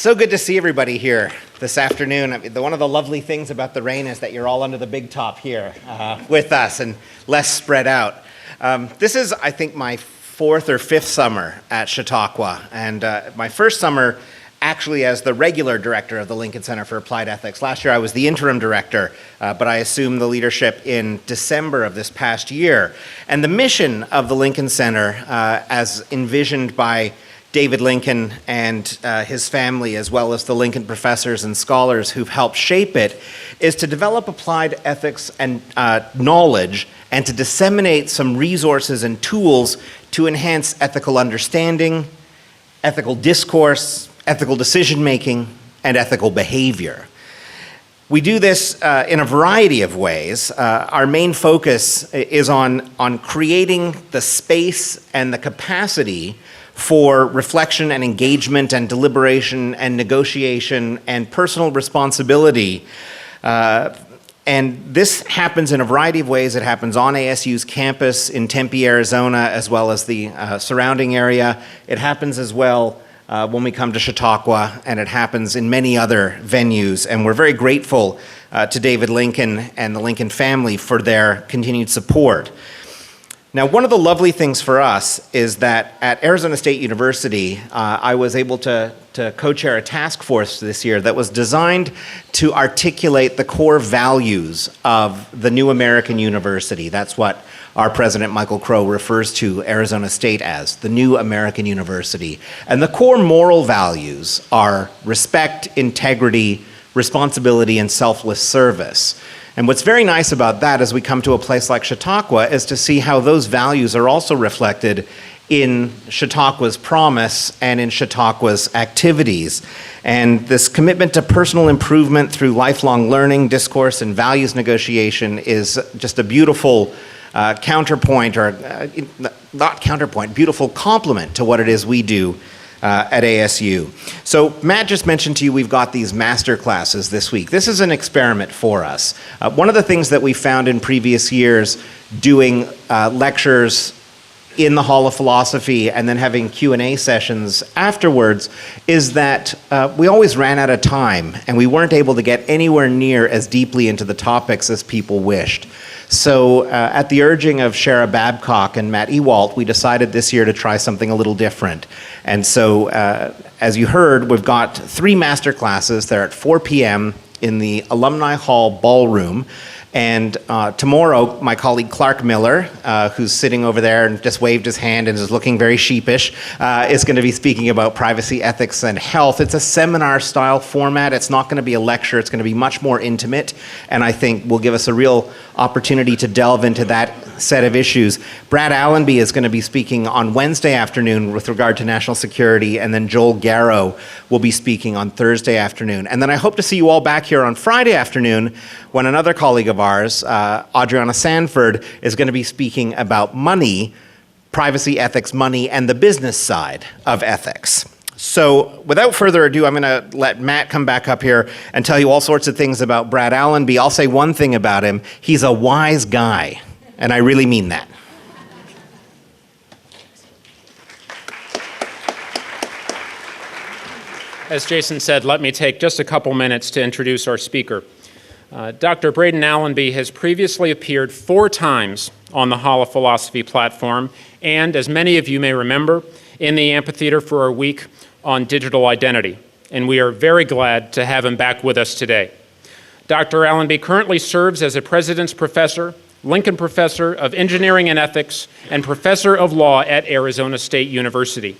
So good to see everybody here this afternoon. One of the lovely things about the rain is that you're all under the big top here with us and less spread out. This is, I think, my fourth or fifth summer at Chautauqua, and my first summer actually as the regular director of the Lincoln Center for Applied Ethics. Last year I was the interim director, but I assumed the leadership in December of this past year. And the mission of the Lincoln Center, as envisioned by David Lincoln and his family, as well as the Lincoln professors and scholars who've helped shape it, is to develop applied ethics and knowledge and to disseminate some resources and tools to enhance ethical understanding, ethical discourse, ethical decision-making, and ethical behavior. We do this in a variety of ways. Our main focus is on creating the space and the capacity for reflection and engagement and deliberation and negotiation and personal responsibility. And this happens in a variety of ways. It happens on ASU's campus in Tempe, Arizona, as well as the surrounding area. It happens as well when we come to Chautauqua, and it happens in many other venues. And we're very grateful to David Lincoln and the Lincoln family for their continued support. Now, one of the lovely things for us is that at Arizona State University, I was able to co-chair a task force this year that was designed to articulate the core values of the new American university. That's what our president, Michael Crow, refers to Arizona State as, the new American university. And the core moral values are respect, integrity, responsibility, and selfless service. And what's very nice about that as we come to a place like Chautauqua is to see how those values are also reflected in Chautauqua's promise and in Chautauqua's activities. And this commitment to personal improvement through lifelong learning, discourse, and values negotiation is just a beautiful counterpoint, or not counterpoint, beautiful complement to what it is we do at ASU. So Matt just mentioned to you we've got these master classes this week. This is an experiment for us. One of the things that we found in previous years doing lectures in the Hall of Philosophy and then having Q&A sessions afterwards is that we always ran out of time and we weren't able to get anywhere near as deeply into the topics as people wished. So at the urging of Shara Babcock and Matt Ewalt, we decided this year to try something a little different. And so as you heard, we've got 3 master classes. They're at 4 p.m. in the Alumni Hall Ballroom. And tomorrow, my colleague Clark Miller, who's sitting over there and just waved his hand and is looking very sheepish, is going to be speaking about privacy, ethics, and health. It's a seminar-style format. It's not going to be a lecture. It's going to be much more intimate, and I think will give us a real opportunity to delve into that set of issues. Brad Allenby is going to be speaking on Wednesday afternoon with regard to national security, and then Joel Garrow will be speaking on Thursday afternoon. And then I hope to see you all back here on Friday afternoon when another colleague of ours, Adriana Sanford, is going to be speaking about money, privacy, ethics, money, and the business side of ethics. So without further ado, I'm going to let Matt come back up here and tell you all sorts of things about Brad Allenby. I'll say one thing about him. He's a wise guy, and I really mean that. As Jason said, let me take just a couple minutes to introduce our speaker. Dr. Braden Allenby has previously appeared 4 times on the Hall of Philosophy platform and, as many of you may remember, in the amphitheater for our week on digital identity. And we are very glad to have him back with us today. Dr. Allenby currently serves as a President's Professor, Lincoln Professor of Engineering and Ethics, and Professor of Law at Arizona State University.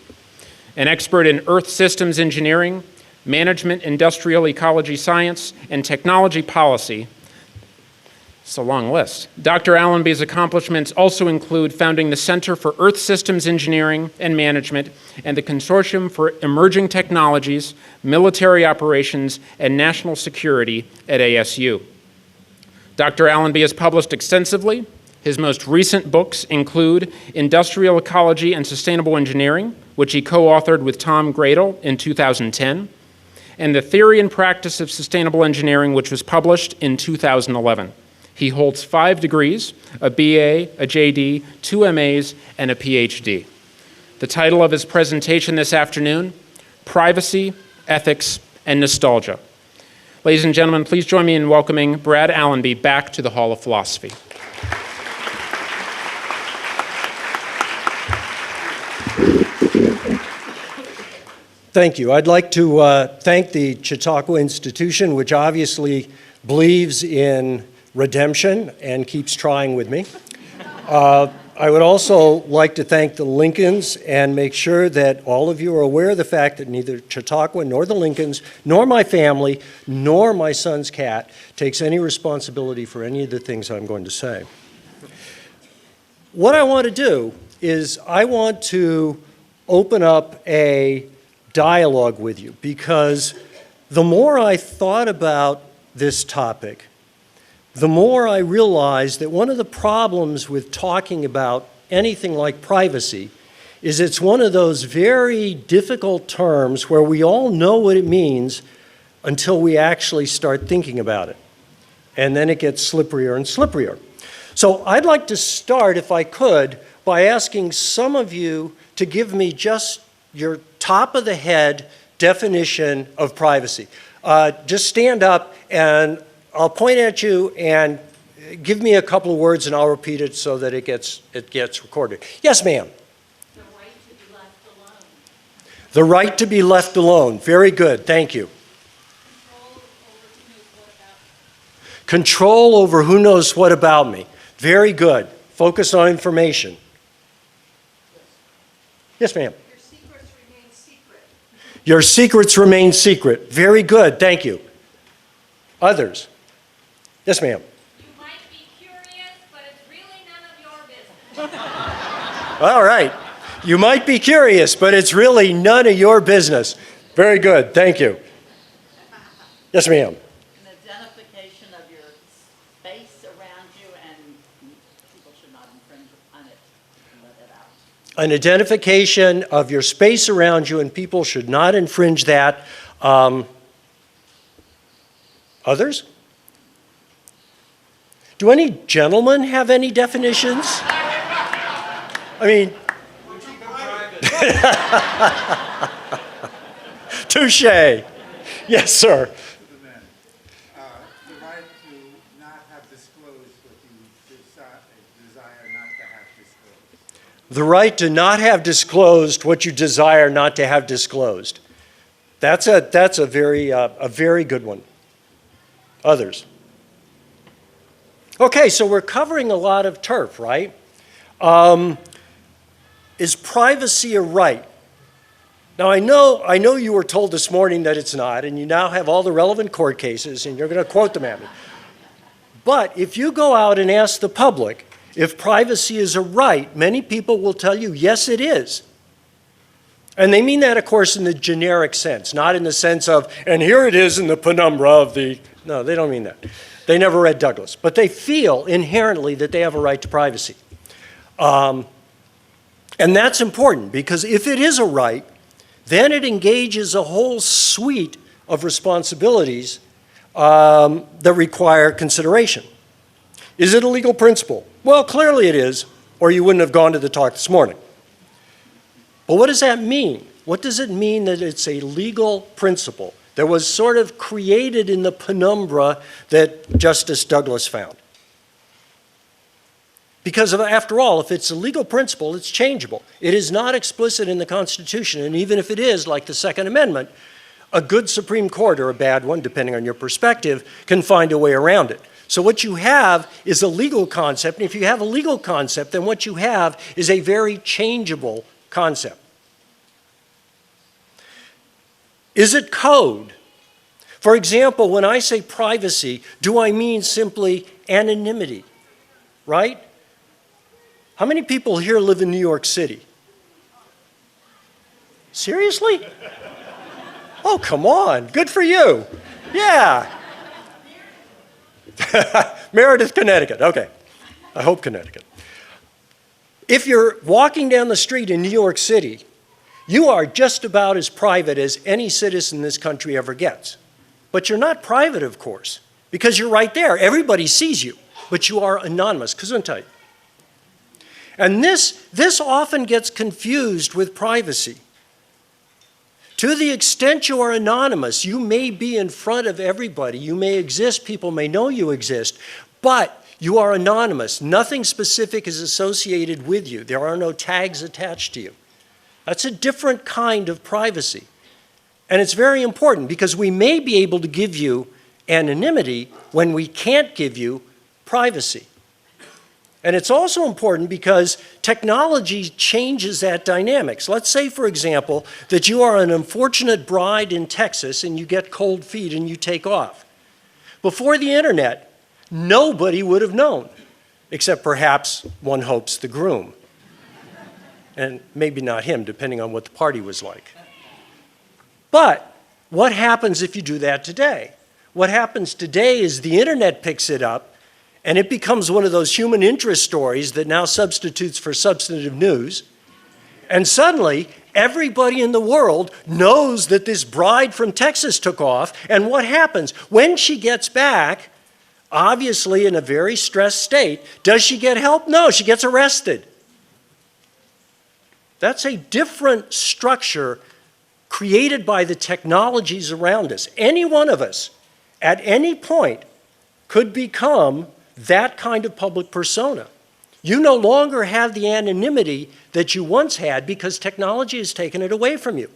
An expert in Earth Systems Engineering, Management, Industrial Ecology Science, and Technology Policy. It's a long list. Dr. Allenby's accomplishments also include founding the Center for Earth Systems Engineering and Management and the Consortium for Emerging Technologies, Military Operations, and National Security at ASU. Dr. Allenby has published extensively. His most recent books include Industrial Ecology and Sustainable Engineering, which he co-authored with Tom Gradle in 2010, and The Theory and Practice of Sustainable Engineering, which was published in 2011. He holds 5 degrees, a BA, a JD, 2 MAs, and a PhD. The title of his presentation this afternoon, Privacy, ethics, and nostalgia. Ladies and gentlemen, please join me in welcoming Brad Allenby back to the Hall of Philosophy. Thank you. I'd like to thank the Chautauqua Institution, which obviously believes in redemption and keeps trying with me. I would also like to thank the Lincolns and make sure that all of you are aware of the fact that neither Chautauqua nor the Lincolns, nor my family, nor my son's cat takes any responsibility for any of the things I'm going to say. What I want to do is I want to open up a dialogue with you, because the more I thought about this topic, the more I realized that one of the problems with talking about anything like privacy is it's one of those very difficult terms where we all know what it means until we actually start thinking about it. And then it gets slipperier and slipperier. So I'd like to start, if I could, by asking some of you to give me just your top of the head definition of privacy. Just stand up and I'll point at you and give me a couple of words and I'll repeat it so that it gets recorded. Yes, ma'am. The right to be left alone. The right to be left alone. Very good. Thank you. Control over who knows what about me. Control over who knows what about me. Very good. Focus on information. Yes, ma'am. Your secrets remain secret. Your secrets remain secret. Very good. Thank you. Others. Yes, ma'am. You might be curious, but it's really none of your business. All right. You might be curious, but it's really none of your business. Very good. Thank you. Yes, ma'am. An identification of your space around you, and people should not infringe upon it and let it out. An identification of your space around you, and people should not infringe that. Others? Do any gentlemen have any definitions? I mean, touche. Yes, sir. The right to not have disclosed what you desire not to have disclosed. The right to not have disclosed what you desire not to have disclosed. That's a very good one. Others? Okay, so we're covering a lot of turf, right? Is privacy a right? Now, I know you were told this morning that it's not, and you now have all the relevant court cases, and you're going to quote them at me. But if you go out and ask the public if privacy is a right, many people will tell you, yes, it is. And they mean that, of course, in the generic sense, not in the sense of, and here it is in the penumbra of the, no, they don't mean that. They never read Douglas. But they feel inherently that they have a right to privacy. And that's important, because if it is a right, then it engages a whole suite of responsibilities that require consideration. Is it a legal principle? Well, clearly it is, or you wouldn't have gone to the talk this morning. But what does that mean? What does it mean that it's a legal principle that was sort of created in the penumbra that Justice Douglas found? Because after all, if it's a legal principle, it's changeable. It is not explicit in the Constitution, and even if it is, like the Second Amendment, a good Supreme Court, or a bad one, depending on your perspective, can find a way around it. So what you have is a legal concept, and if you have a legal concept, then what you have is a very changeable concept. Is it code? For example, when I say privacy, do I mean simply anonymity, right? How many people here live in New York City? Seriously? Oh, come on. Good for you. Yeah. Meredith, Connecticut. Okay. I hope Connecticut. If you're walking down the street in New York City, you are just about as private as any citizen this country ever gets. But you're not private, of course, because you're right there. Everybody sees you, but you are anonymous. Gesundheit. And this often gets confused with privacy. To the extent you are anonymous, you may be in front of everybody, you may exist, people may know you exist, but you are anonymous. Nothing specific is associated with you. There are no tags attached to you. That's a different kind of privacy. And it's very important because we may be able to give you anonymity when we can't give you privacy. And it's also important because technology changes that dynamics. Let's say, for example, that you are an unfortunate bride in Texas and you get cold feet and you take off. Before the internet, nobody would have known, except perhaps, one hopes, the groom. And maybe not him, depending on what the party was like. But what happens if you do that today? What happens today is the internet picks it up and it becomes one of those human interest stories that now substitutes for substantive news. And suddenly, everybody in the world knows that this bride from Texas took off. And what happens? When she gets back, obviously in a very stressed state, does she get help? No, she gets arrested. That's a different structure created by the technologies around us. Any one of us, at any point, could become that kind of public persona. You no longer have the anonymity that you once had because technology has taken it away from you.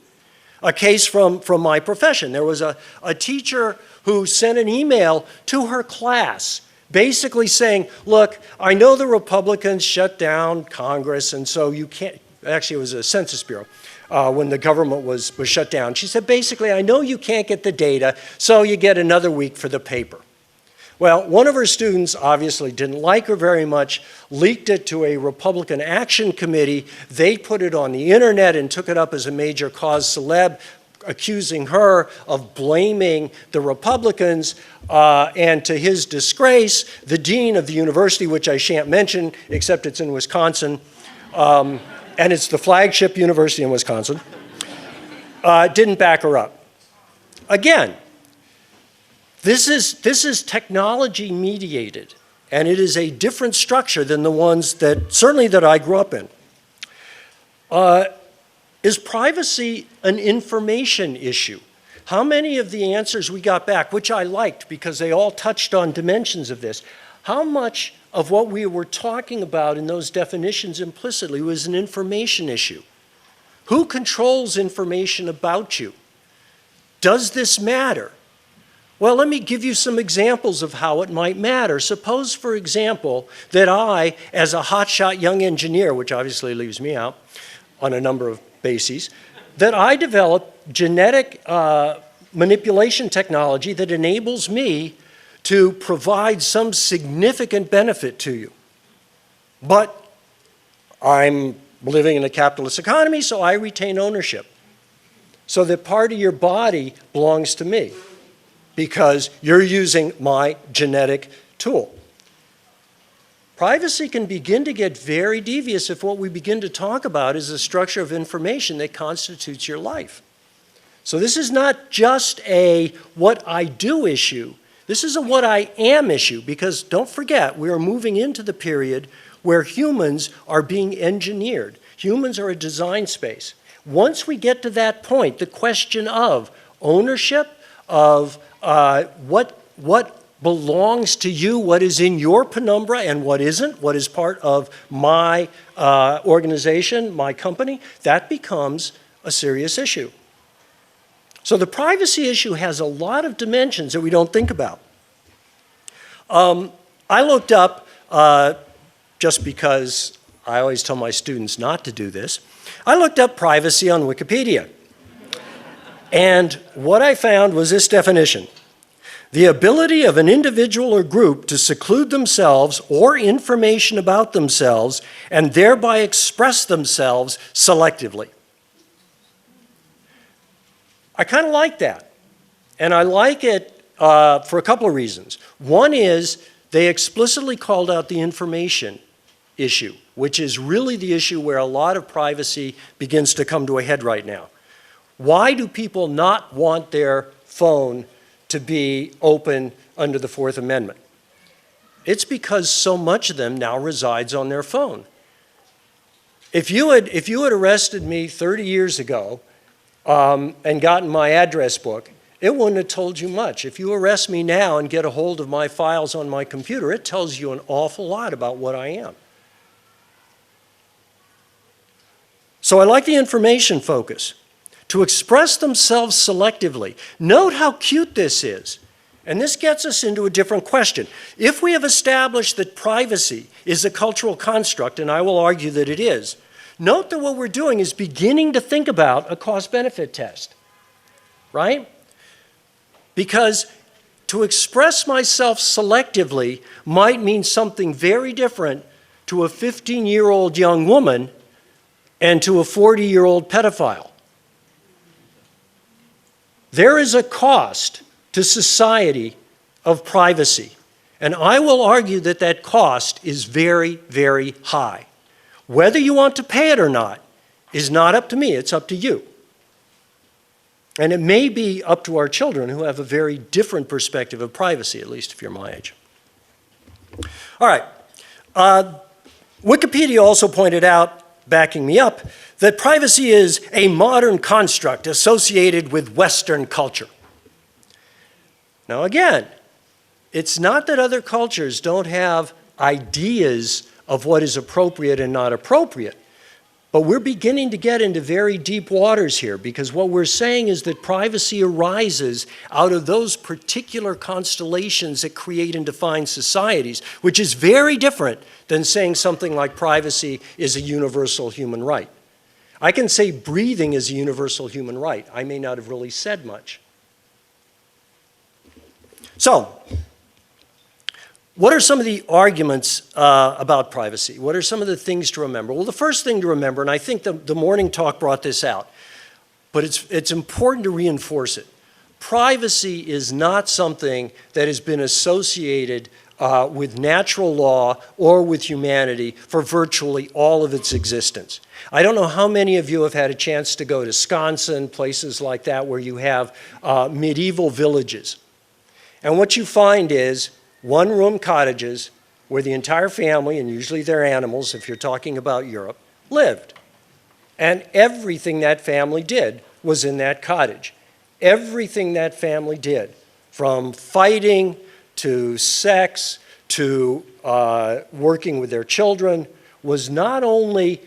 A case from my profession. There was a teacher who sent an email to her class basically saying, look, I know the Republicans shut down Congress and so you can't, actually it was a Census Bureau, when the government was shut down. She said, basically, I know you can't get the data, so you get another week for the paper. Well, one of her students obviously didn't like her very much, leaked it to a Republican Action Committee. They put it on the internet and took it up as a major cause celeb, accusing her of blaming the Republicans. And to his disgrace, the dean of the university, which I shan't mention, except it's in Wisconsin, and it's the flagship university in Wisconsin, didn't back her up. Again, this is technology mediated, and it is a different structure than the ones that, certainly that I grew up in. Is privacy an information issue? How many of the answers we got back, which I liked because they all touched on dimensions of this, how much of what we were talking about in those definitions implicitly was an information issue? Who controls information about you? Does this matter? Well, let me give you some examples of how it might matter. Suppose, for example, that I, as a hotshot young engineer, which obviously leaves me out on a number of bases, that I develop genetic manipulation technology that enables me to provide some significant benefit to you. But I'm living in a capitalist economy, so I retain ownership. So that part of your body belongs to me, because you're using my genetic tool. Privacy can begin to get very devious if what we begin to talk about is the structure of information that constitutes your life. So this is not just a what I do issue, this is a what I am issue, because don't forget, we are moving into the period where humans are being engineered. Humans are a design space. Once we get to that point, the question of ownership, of what belongs to you, what is in your penumbra and what isn't, what is part of my organization, my company, that becomes a serious issue. So the privacy issue has a lot of dimensions that we don't think about. I looked up, just because I always tell my students not to do this, I looked up privacy on Wikipedia. And what I found was this definition: the ability of an individual or group to seclude themselves or information about themselves and thereby express themselves selectively. I kind of like that. And I like it for a couple of reasons. One is they explicitly called out the information issue, which is really the issue where a lot of privacy begins to come to a head right now. Why do people not want their phone to be open under the Fourth Amendment? It's because so much of them now resides on their phone. If you had arrested me 30 years ago and gotten my address book, it wouldn't have told you much. If you arrest me now and get a hold of my files on my computer, it tells you an awful lot about what I am. So I like the information focus. To express themselves selectively. Note how cute this is. And this gets us into a different question. If we have established that privacy is a cultural construct, and I will argue that it is, note that what we're doing is beginning to think about a cost-benefit test, right? Because to express myself selectively might mean something very different to a 15-year-old young woman and to a 40-year-old pedophile. There is a cost to society of privacy, and I will argue that that cost is very, very high. Whether you want to pay it or not is not up to me, it's up to you. And it may be up to our children who have a very different perspective of privacy, at least if you're my age. All right. Wikipedia also pointed out, backing me up, that privacy is a modern construct associated with Western culture. Now again, it's not that other cultures don't have ideas of what is appropriate and not appropriate, but we're beginning to get into very deep waters here, because what we're saying is that privacy arises out of those particular constellations that create and define societies, which is very different than saying something like privacy is a universal human right. I can say breathing is a universal human right. I may not have really said much. So, what are some of the arguments about privacy? What are some of the things to remember? Well, the first thing to remember, and I think the morning talk brought this out, but it's important to reinforce it. Privacy is not something that has been associated with natural law or with humanity for virtually all of its existence. I don't know how many of you have had a chance to go to Wisconsin, places like that where you have medieval villages. And what you find is one-room cottages where the entire family, and usually their animals, if you're talking about Europe, lived. And everything that family did was in that cottage. Everything that family did, from fighting to sex to working with their children, was not only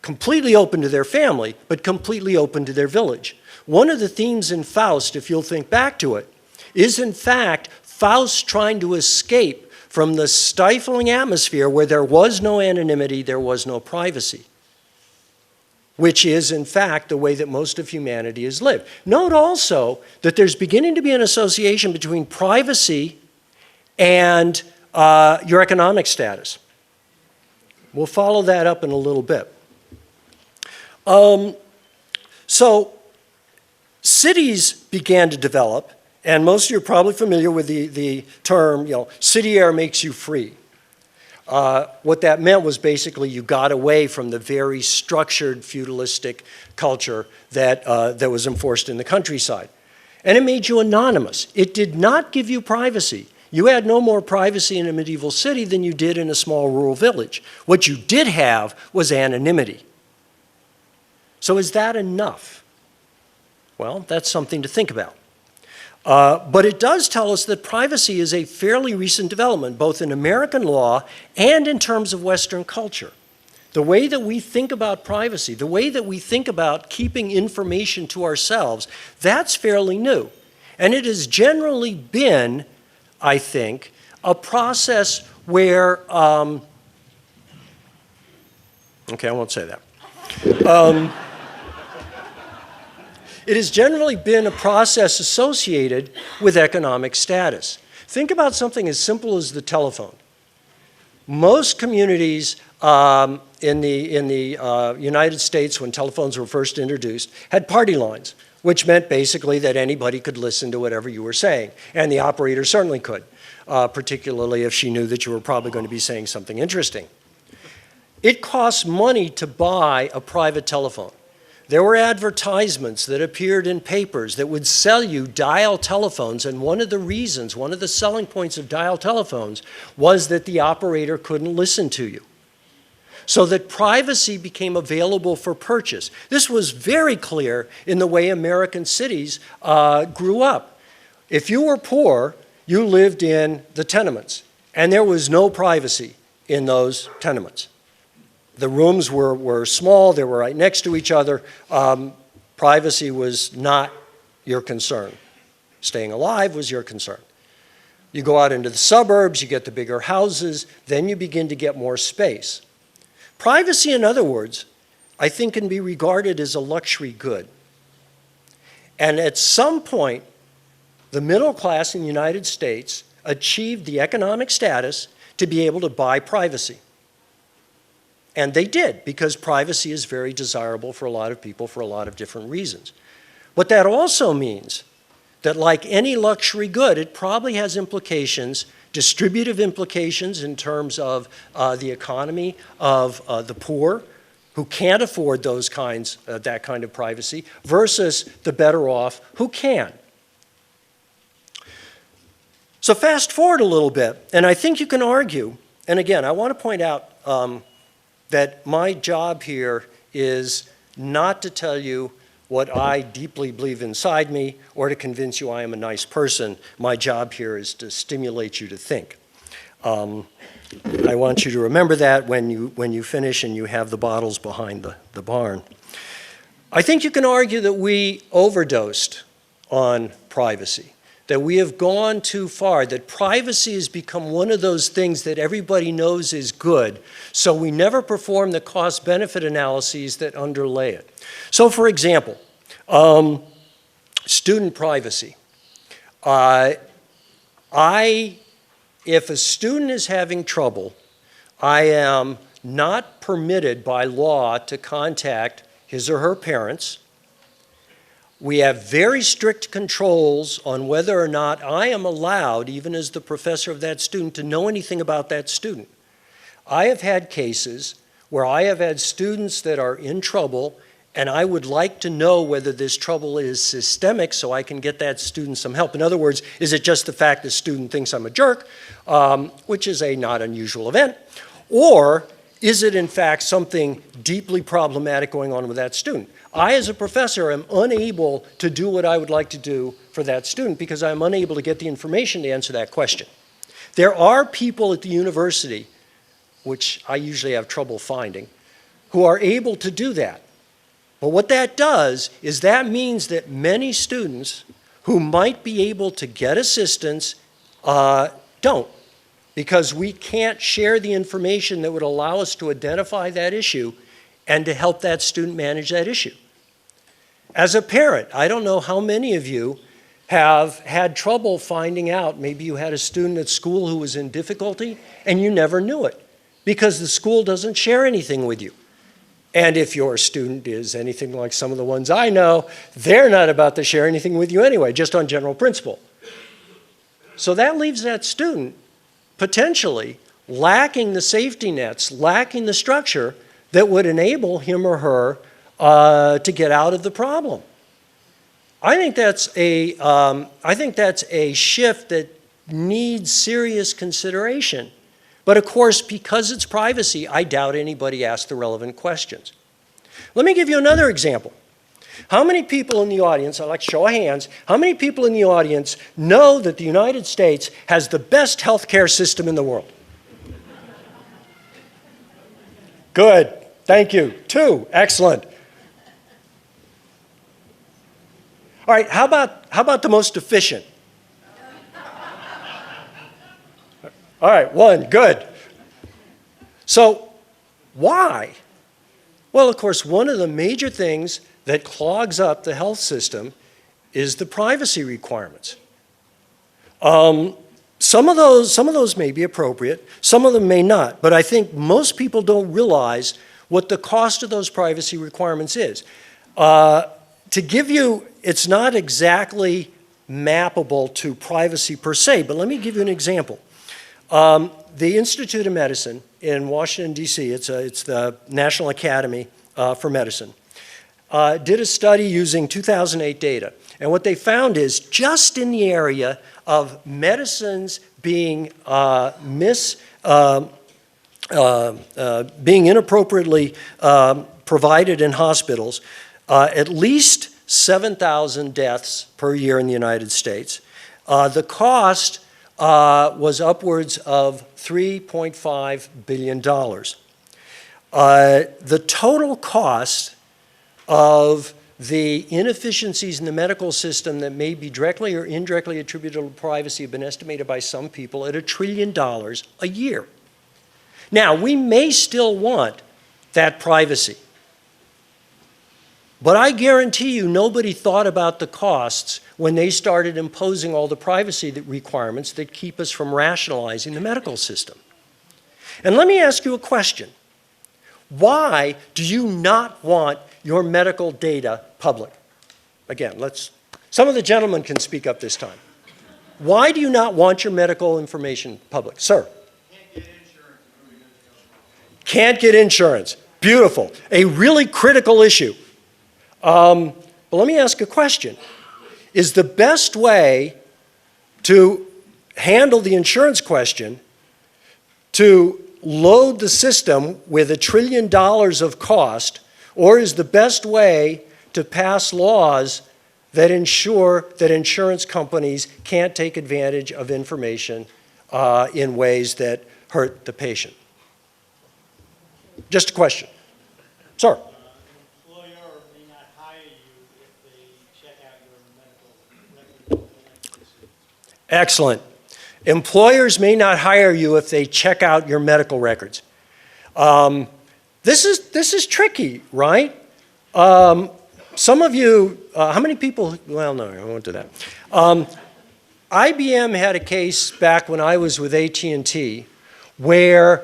completely open to their family, but completely open to their village. One of the themes in Faust, if you'll think back to it, is in fact Faust trying to escape from the stifling atmosphere where there was no anonymity, there was no privacy, which is in fact the way that most of humanity has lived. Note also that there's beginning to be an association between privacy and your economic status. We'll follow that up in a little bit. So cities began to develop, and most of you are probably familiar with the term, city air makes you free. What that meant was basically you got away from the very structured feudalistic culture that was enforced in the countryside. And it made you anonymous. It did not give you privacy. You had no more privacy in a medieval city than you did in a small rural village. What you did have was anonymity. So is that enough? Well, that's something to think about. But it does tell us that privacy is a fairly recent development, both in American law and in terms of Western culture. The way that we think about privacy, the way that we think about keeping information to ourselves, that's fairly new. And it has generally been, I think, a process where, okay, I won't say that. It has generally been a process associated with economic status. Think about something as simple as the telephone. Most communities in the United States, when telephones were first introduced, had party lines, which meant basically that anybody could listen to whatever you were saying, and the operator certainly could, particularly if she knew that you were probably going to be saying something interesting. It costs money to buy a private telephone. There were advertisements that appeared in papers that would sell you dial telephones, and one of the selling points of dial telephones was that the operator couldn't listen to you. so that privacy became available for purchase. This was very clear in the way American cities grew up. If you were poor, you lived in the tenements, and there was no privacy in those tenements. The rooms were small, they were right next to each other. Privacy was not your concern. Staying alive was your concern. You go out into the suburbs, you get the bigger houses, then you begin to get more space. Privacy, in other words, I think can be regarded as a luxury good. And at some point, the middle class in the United States achieved the economic status to be able to buy privacy. And they did, because privacy is very desirable for a lot of people for a lot of different reasons. But that also means that, like any luxury good, it probably has implications, distributive implications in terms of the economy of the poor who can't afford those kinds, that kind of privacy, versus the better off who can. So fast forward a little bit, and I think you can argue, and again, I want to point out that my job here is not to tell you what I deeply believe inside me or to convince you I am a nice person. My job here is to stimulate you to think. I want you to remember that when you finish and you have the bottles behind the barn. I think you can argue that we overdosed on privacy, that we have gone too far, that privacy has become one of those things that everybody knows is good, so we never perform the cost-benefit analyses that underlay it. So for example, student privacy. If a student is having trouble, I am not permitted by law to contact his or her parents. We have very strict controls on whether or not I am allowed, even as the professor of that student, to know anything about that student. I have had cases where I have had students that are in trouble, and I would like to know whether this trouble is systemic so I can get that student some help. In other words, is it just the fact the student thinks I'm a jerk, which is a not unusual event, or is it in fact something deeply problematic going on with that student? I, as a professor, am unable to do what I would like to do for that student because I'm unable to get the information to answer that question. There are people at the university, which I usually have trouble finding, who are able to do that. But what that does is that means that many students who might be able to get assistance don't, because we can't share the information that would allow us to identify that issue and to help that student manage that issue. As a parent, I don't know how many of you have had trouble finding out, maybe you had a student at school who was in difficulty and you never knew it because the school doesn't share anything with you. And if your student is anything like some of the ones I know, they're not about to share anything with you anyway, just on general principle. So that leaves that student potentially lacking the safety nets, lacking the structure that would enable him or her to get out of the problem. I think that's a shift that needs serious consideration. But of course, because it's privacy, I doubt anybody asked the relevant questions. Let me give you another example. How many people in the audience, I'd like to show of hands, how many people in the audience know that the United States has the best healthcare system in the world? Good, thank you. 2, excellent. All right, how about the most efficient? All right, 1, good. So why? Well, of course, one of the major things that clogs up the health system is the privacy requirements. Some of those may be appropriate, some of them may not, but I think most people don't realize what the cost of those privacy requirements is. To give you, it's not exactly mappable to privacy per se, but let me give you an example. The Institute of Medicine in Washington, D.C., it's the National Academy for Medicine, did a study using 2008 data. And what they found is just in the area of medicines being being inappropriately provided in hospitals, at least 7,000 deaths per year in the United States. The cost was upwards of $3.5 billion. The total cost of the inefficiencies in the medical system that may be directly or indirectly attributable to privacy have been estimated by some people at $1 trillion a year. Now, we may still want that privacy, but I guarantee you nobody thought about the costs when they started imposing all the privacy requirements that keep us from rationalizing the medical system. And let me ask you a question. Why do you not want your medical data public? Again, some of the gentlemen can speak up this time. Why do you not want your medical information public? Sir? Can't get insurance. Beautiful. A really critical issue. But let me ask a question. Is the best way to handle the insurance question to load the system with $1 trillion of cost, or is the best way to pass laws that ensure that insurance companies can't take advantage of information in ways that hurt the patient? Just a question. Sir? An employer may not hire you if they check out your medical records. Excellent. Employers may not hire you if they check out your medical records. This is tricky, right? Some of you, how many people, well, no, I won't do that. IBM had a case back when I was with AT&T where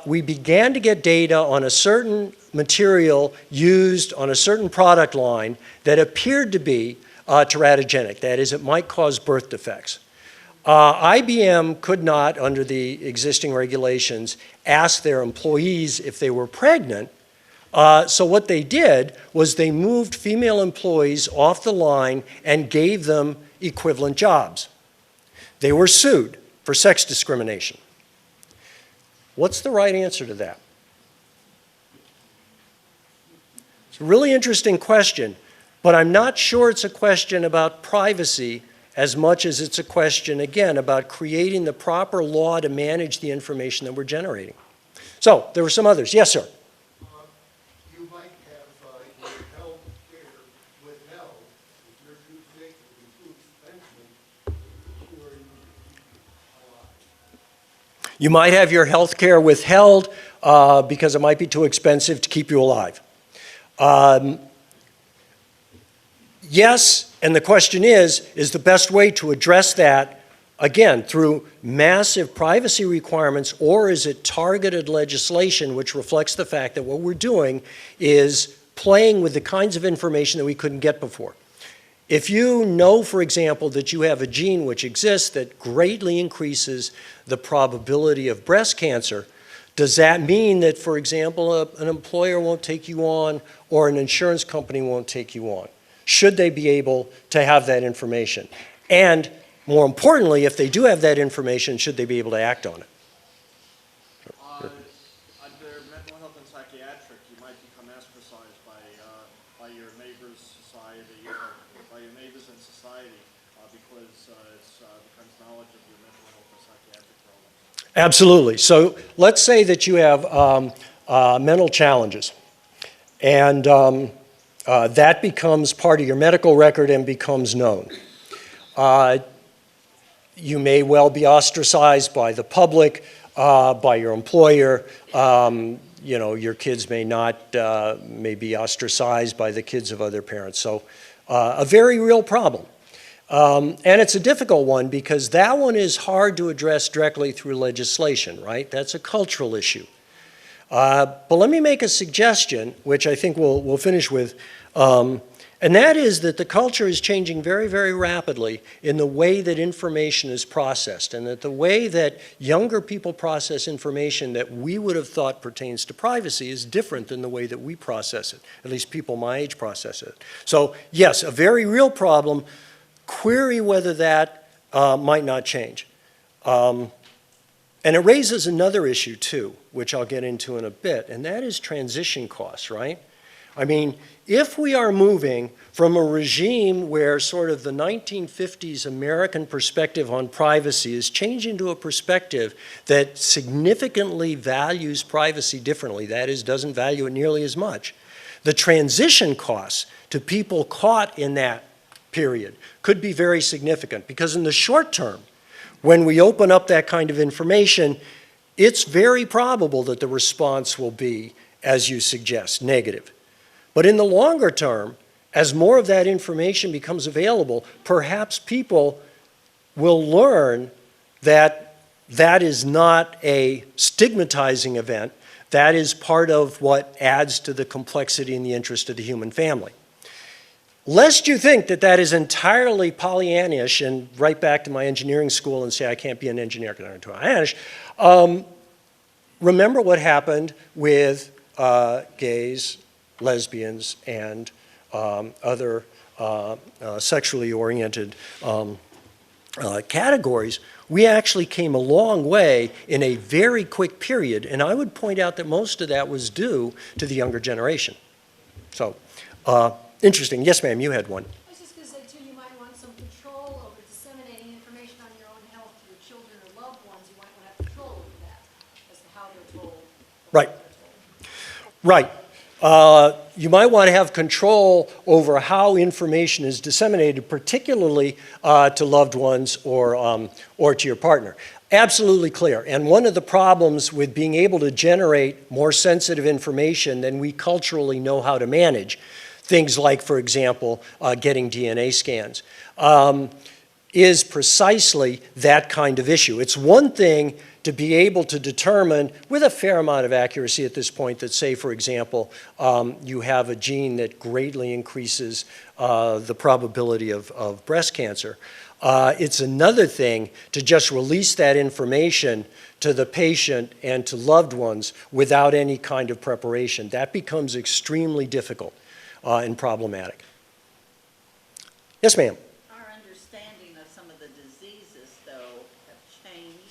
we began to get data on a certain material used on a certain product line that appeared to be teratogenic. That is, it might cause birth defects. IBM could not, under the existing regulations, ask their employees if they were pregnant. So what they did was they moved female employees off the line and gave them equivalent jobs. They were sued for sex discrimination. What's the right answer to that? It's a really interesting question, but I'm not sure it's a question about privacy as much as it's a question, again, about creating the proper law to manage the information that we're generating. So, there were some others. Yes, sir? You might have your health care withheld if you're too sick or too expensive to cure you alive. You might have your health care withheld because it might be too expensive to keep you alive. Yes, and the question is the best way to address that, again, through massive privacy requirements, or is it targeted legislation which reflects the fact that what we're doing is playing with the kinds of information that we couldn't get before? If you know, for example, that you have a gene which exists that greatly increases the probability of breast cancer, does that mean that, for example, an employer won't take you on or an insurance company won't take you on? Should they be able to have that information? And more importantly, if they do have that information, should they be able to act on it? Under mental health and psychiatric, you might become ostracized by your neighbors' society, by your neighbors in society, because it becomes knowledge of your mental health or psychiatric problems. Absolutely. So let's say that you have mental challenges, and that becomes part of your medical record and becomes known. You may well be ostracized by the public, by your employer. Your kids may be ostracized by the kids of other parents. So a very real problem. And it's a difficult one because that one is hard to address directly through legislation, right? That's a cultural issue. But let me make a suggestion, which I think we'll finish with, and that is that the culture is changing very, very rapidly in the way that information is processed, and that the way that younger people process information that we would have thought pertains to privacy is different than the way that we process it, at least people my age process it. So yes, a very real problem. Query whether that might not change. And And it raises another issue too, which I'll get into in a bit, and that is transition costs, right? I mean, if we are moving from a regime where sort of the 1950s American perspective on privacy is changing to a perspective that significantly values privacy differently, that is, doesn't value it nearly as much, the transition costs to people caught in that period could be very significant, because in the short term, when we open up that kind of information, it's very probable that the response will be, as you suggest, negative. But in the longer term, as more of that information becomes available, perhaps people will learn that that is not a stigmatizing event. That is part of what adds to the complexity and the interest of the human family. Lest you think that that is entirely Pollyannish, and right back to my engineering school and say I can't be an engineer because I'm too Pollyannish, remember what happened with gays, lesbians, and other sexually oriented categories. We actually came a long way in a very quick period, and I would point out that most of that was due to the younger generation. So, interesting. Yes, ma'am, you had one. I was just going to say, too, you might want some control over disseminating information on your own health to your children or loved ones. You might want to have control over that as to how they're told. Right. Right. You might want to have control over how information is disseminated, particularly to loved ones or to your partner. Absolutely clear. And one of the problems with being able to generate more sensitive information than we culturally know how to manage, things like, for example, getting DNA scans, is precisely that kind of issue. It's one thing to be able to determine with a fair amount of accuracy at this point that, say, for example, you have a gene that greatly increases the probability of breast cancer. It's another thing to just release that information to the patient and to loved ones without any kind of preparation. That becomes extremely difficult and problematic. Yes, ma'am. Our understanding of some of the diseases, though, have changed.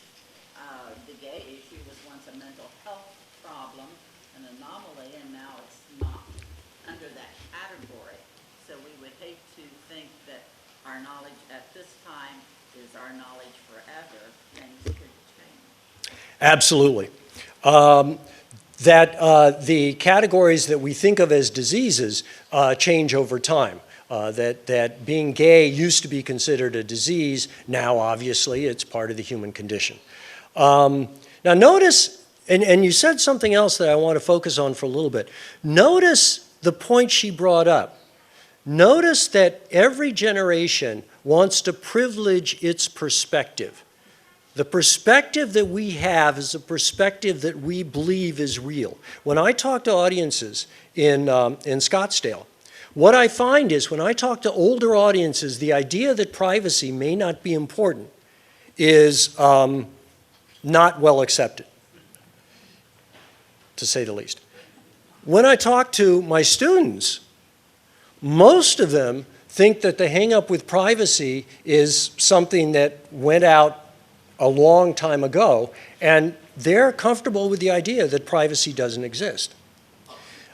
The gay issue was once a mental health problem, an anomaly, and now it's not under that category. So we would hate to think that our knowledge at this time is our knowledge forever. Things could change. Absolutely. The categories that we think of as diseases change over time. That being gay used to be considered a disease. Now, obviously, it's part of the human condition. Now, notice, and you said something else that I want to focus on for a little bit. Notice the point she brought up. Notice that every generation wants to privilege its perspective. The perspective that we have is a perspective that we believe is real. When I talk to audiences in Scottsdale, what I find is when I talk to older audiences, the idea that privacy may not be important is not well accepted, to say the least. When I talk to my students, most of them think that the hang-up with privacy is something that went out a long time ago, and they're comfortable with the idea that privacy doesn't exist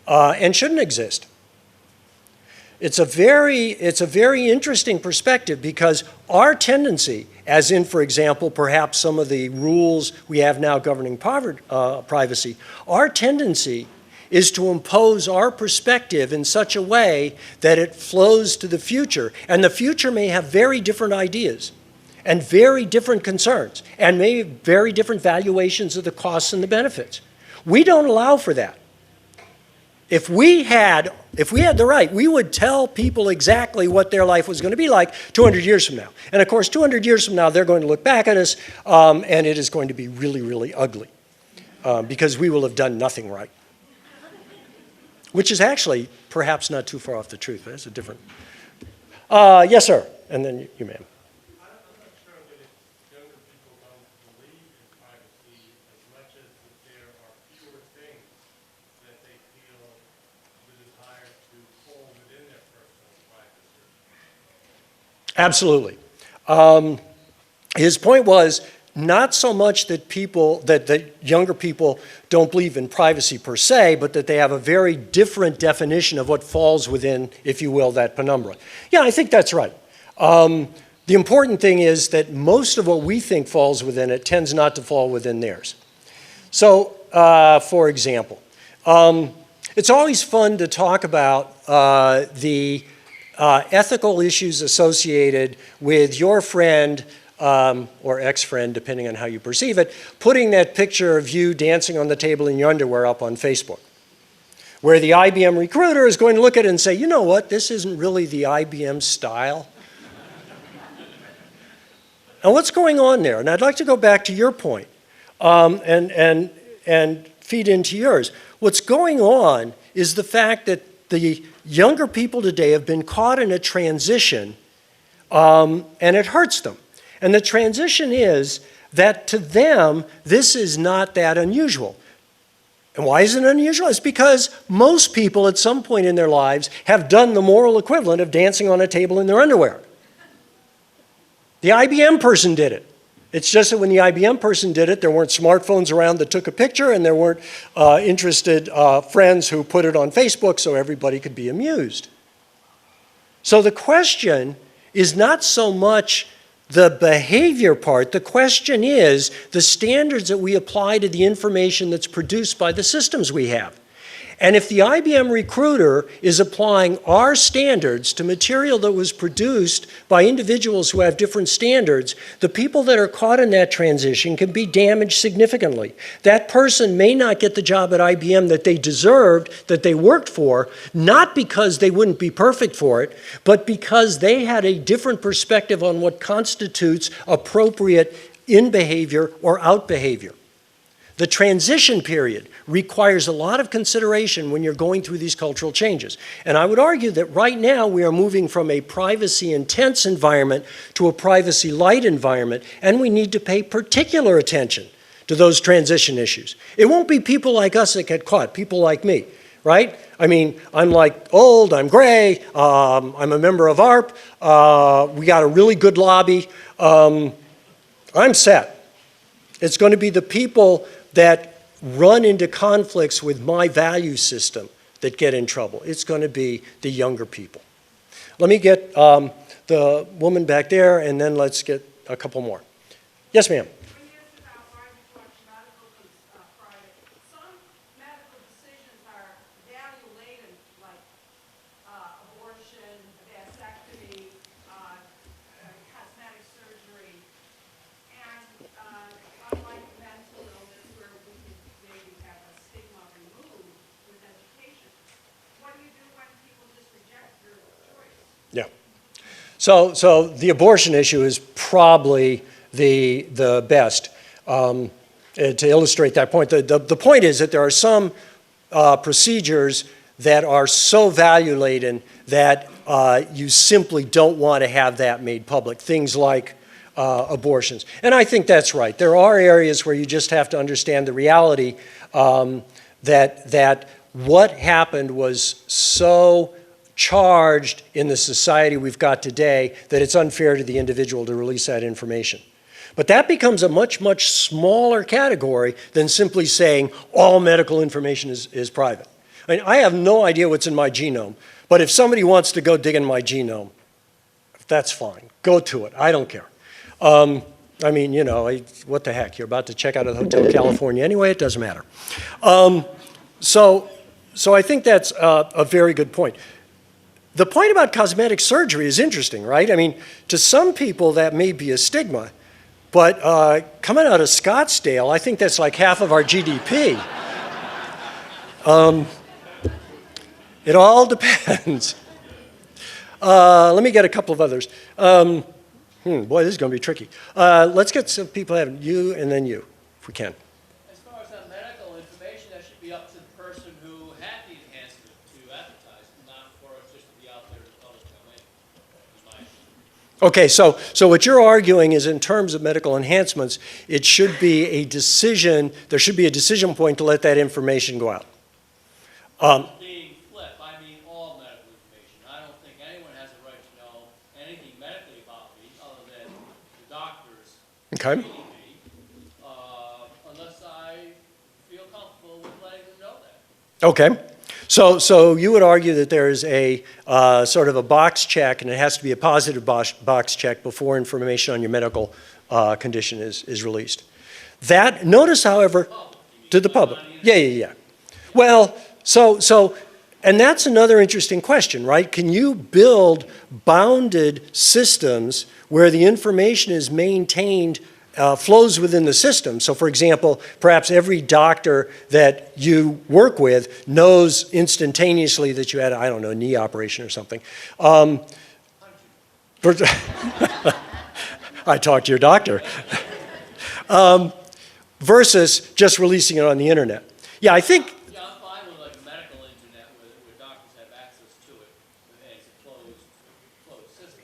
and shouldn't exist. It's a very interesting perspective because our tendency, as in, for example, perhaps some of the rules we have now governing privacy, our tendency is to impose our perspective in such a way that it flows to the future. And the future may have very different ideas and very different concerns and maybe very different valuations of the costs and the benefits. We don't allow for that. If we had the right, we would tell people exactly what their life was going to be like 200 years from now. And of course, 200 years from now, they're going to look back at us, and it is going to be really, really ugly because we will have done nothing right. Which is actually perhaps not too far off the truth, but it's a different. Yes, sir. And then you ma'am. I'm not sure that younger people don't believe in privacy as much as that there are fewer things that they feel the desire to hold within their personal privacy. Absolutely. His point was not so much that younger people don't believe in privacy per se, but that they have a very different definition of what falls within, if you will, that penumbra. Yeah, I think that's right. The important thing is that most of what we think falls within it tends not to fall within theirs. So, for example, it's always fun to talk about the ethical issues associated with your friend or ex-friend, depending on how you perceive it, putting that picture of you dancing on the table in your underwear up on Facebook, where the IBM recruiter is going to look at it and say, you know what, this isn't really the IBM style. Now, what's going on there? And I'd like to go back to your point and feed into yours. What's going on is the fact that the younger people today have been caught in a transition, and it hurts them. And the transition is that to them, this is not that unusual. And why is it unusual? It's because most people at some point in their lives have done the moral equivalent of dancing on a table in their underwear. The IBM person did it. It's just that when the IBM person did it, there weren't smartphones around that took a picture, and there weren't interested friends who put it on Facebook so everybody could be amused. So the question is not so much the behavior part. The question is the standards that we apply to the information that's produced by the systems we have. And if the IBM recruiter is applying our standards to material that was produced by individuals who have different standards, the people that are caught in that transition can be damaged significantly. That person may not get the job at IBM that they deserved, that they worked for, not because they wouldn't be perfect for it, but because they had a different perspective on what constitutes appropriate in behavior or out behavior. The transition period requires a lot of consideration when you're going through these cultural changes. And I would argue that right now we are moving from a privacy-intense environment to a privacy-light environment, and we need to pay particular attention to those transition issues. It won't be people like us that get caught, people like me, right? I mean, I'm like old, I'm gray, I'm a member of ARP, we got a really good lobby, I'm set. It's going to be the people that run into conflicts with my value system that get in trouble. It's going to be the younger people. Let me get the woman back there, and then let's get a couple more. Yes, ma'am. When you asked about why you watch medical private, some medical decisions are value-laden, like abortion, vasectomy, cosmetic surgery, and unlike mental illness where we could maybe have a stigma removed with education, what do you do when people just reject your choice? Yeah. So the abortion issue is probably the best to illustrate that point. The point is that there are some procedures that are so value-laden that you simply don't want to have that made public. Things like abortions. And I think that's right. There are areas where you just have to understand the reality that what happened was so charged in the society we've got today that it's unfair to the individual to release that information. But that becomes a much, much smaller category than simply saying all medical information is private. I mean, I have no idea what's in my genome, but if somebody wants to go dig in my genome, that's fine. Go to it. I don't care. I mean, you know, what the heck? You're about to check out of the Hotel California anyway. It doesn't matter. So I think that's a very good point. The point about cosmetic surgery is interesting, right? I mean, to some people that may be a stigma, but coming out of Scottsdale, I think that's like half of our GDP. It all depends. Let me get a couple of others. Boy, this is going to be tricky. Let's get some people having you and then you, if we can. As far as that medical information, that should be up to the person who had the enhancement to advertise, not for it just to be out there in the public domain, in my opinion. Okay, so what you're arguing is in terms of medical enhancements, it should be a decision, there should be a decision point to let that information go out. Being flip, I mean all medical information. I don't think anyone has a right to know anything medically about me other than the doctors Okay. treating me. Okay. So you would argue that there is a sort of a box check, and it has to be a positive box check before information on your medical condition is released. That, notice, however, to the public. Yeah. Well, and that's another interesting question, right? Can you build bounded systems where the information is maintained, flows within the system? So, for example, perhaps every doctor that you work with knows instantaneously that you had, I don't know, a knee operation or something. I talked to your doctor. Versus just releasing it on the internet. Yeah, I think. Yeah, I'm fine with like a medical internet where doctors have access to it as a closed system.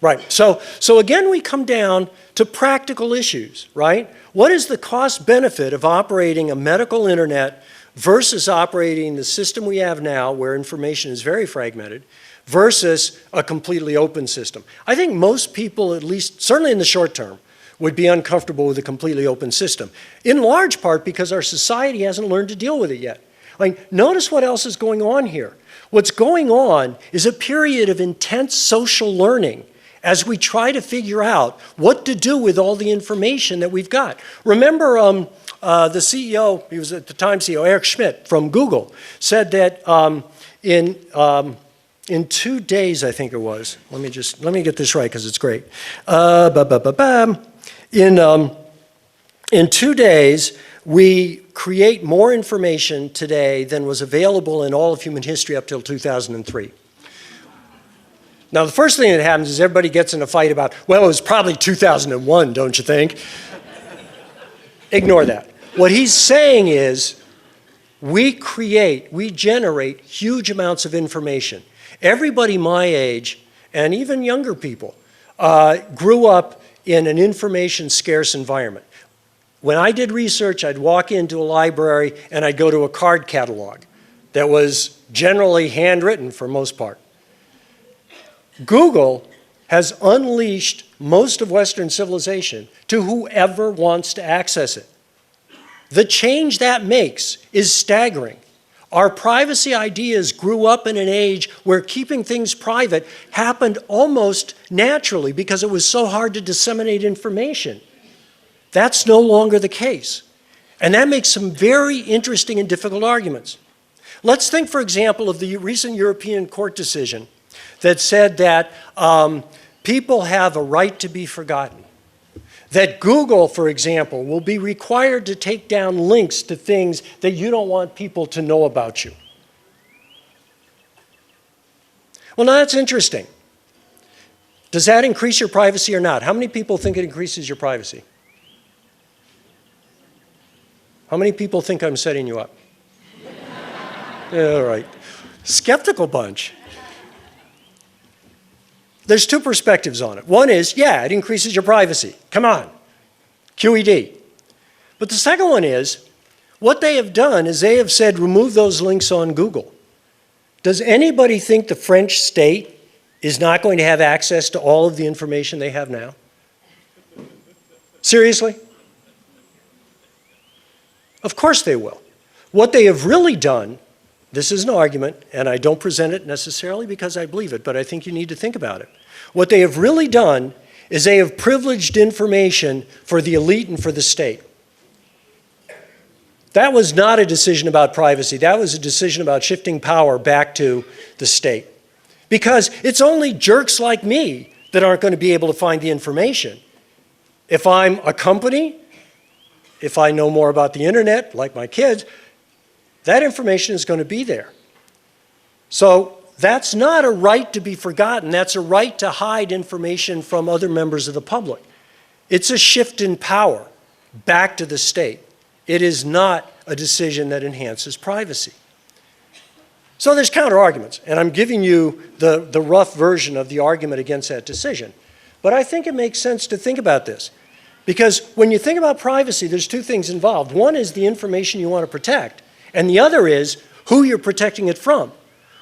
Right. So again, we come down to practical issues, right? What is the cost benefit of operating a medical internet versus operating the system we have now where information is very fragmented versus a completely open system? I think most people, at least certainly in the short term, would be uncomfortable with a completely open system, in large part because our society hasn't learned to deal with it yet. Like, notice what else is going on here. What's going on is a period of intense social learning as we try to figure out what to do with all the information that we've got. Remember the CEO, he was at the time CEO, Eric Schmidt from Google, said that in 2 days, I think it was, let me get this right because it's great. In 2 days, we create more information today than was available in all of human history up till 2003. Now, the first thing that happens is everybody gets in a fight about, well, it was probably 2001, don't you think? Ignore that. What he's saying is we generate huge amounts of information. Everybody my age, and even younger people, grew up in an information scarce environment. When I did research, I'd walk into a library and I'd go to a card catalog that was generally handwritten for most part. Google has unleashed most of Western civilization to whoever wants to access it. The change that makes is staggering. Our privacy ideas grew up in an age where keeping things private happened almost naturally because it was so hard to disseminate information. That's no longer the case. And that makes some very interesting and difficult arguments. Let's think, for example, of the recent European court decision that said that people have a right to be forgotten. That Google, for example, will be required to take down links to things that you don't want people to know about you. Well, now that's interesting. Does that increase your privacy or not? How many people think it increases your privacy? How many people think I'm setting you up? Yeah, all right. Skeptical bunch. There's two perspectives on it. One is, yeah, it increases your privacy. Come on, QED. But the second one is, what they have done is they have said, remove those links on Google. Does anybody think the French state is not going to have access to all of the information they have now? Seriously? Of course they will. What they have really done, this is an argument, and I don't present it necessarily because I believe it, but I think you need to think about it. What they have really done is they have privileged information for the elite and for the state. That was not a decision about privacy. That was a decision about shifting power back to the state. Because it's only jerks like me that aren't going to be able to find the information. If I'm a company, if I know more about the internet, like my kids, that information is going to be there. So that's not a right to be forgotten. That's a right to hide information from other members of the public. It's a shift in power back to the state. It is not a decision that enhances privacy. So there's counter-arguments, and I'm giving you the rough version of the argument against that decision. But I think it makes sense to think about this. Because when you think about privacy, there's two things involved. One is the information you want to protect, and the other is who you're protecting it from.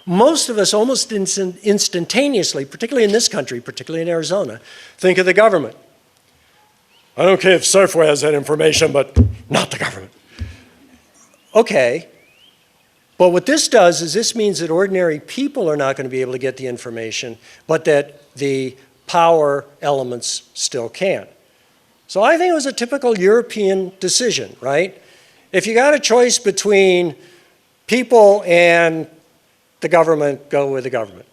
Most of us almost instantaneously, particularly in this country, particularly in Arizona, think of the government. I don't care if Surfway has that information, but not the government. Okay, But what this does is this means that ordinary people are not going to be able to get the information, but that the power elements still can. So I think it was a typical European decision, right? If you got a choice between people and the government, go with the government.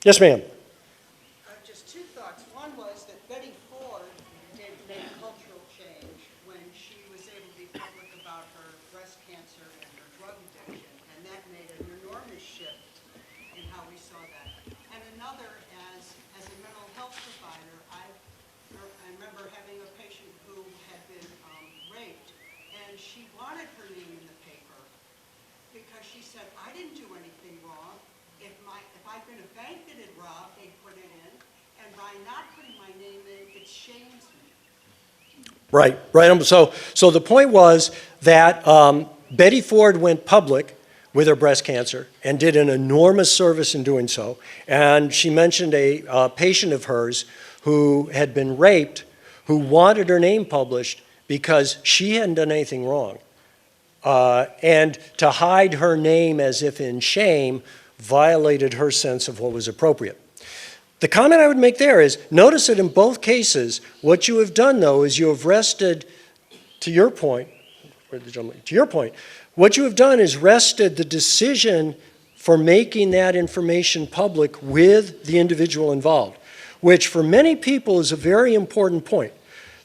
Yes, ma'am. Just two thoughts. One was that Betty Ford made a cultural change when she was able to be public about her breast cancer and her drug addiction, and that made an enormous shift in how we saw that. And another, as a mental health provider, I remember having a patient who had been raped, and she wanted her name in the paper because she said, I didn't do anything wrong. If I'd been a bank that had robbed, they'd put it in, and by not putting my name in, it shames me. Right, right. So the point was that Betty Ford went public with her breast cancer and did an enormous service in doing so. And she mentioned a patient of hers who had been raped, who wanted her name published because she hadn't done anything wrong. And to hide her name as if in shame violated her sense of what was appropriate. The comment I would make there is, notice that in both cases, what you have done, though, is you have rested, to your point, what you have done is rested the decision for making that information public with the individual involved, which for many people is a very important point.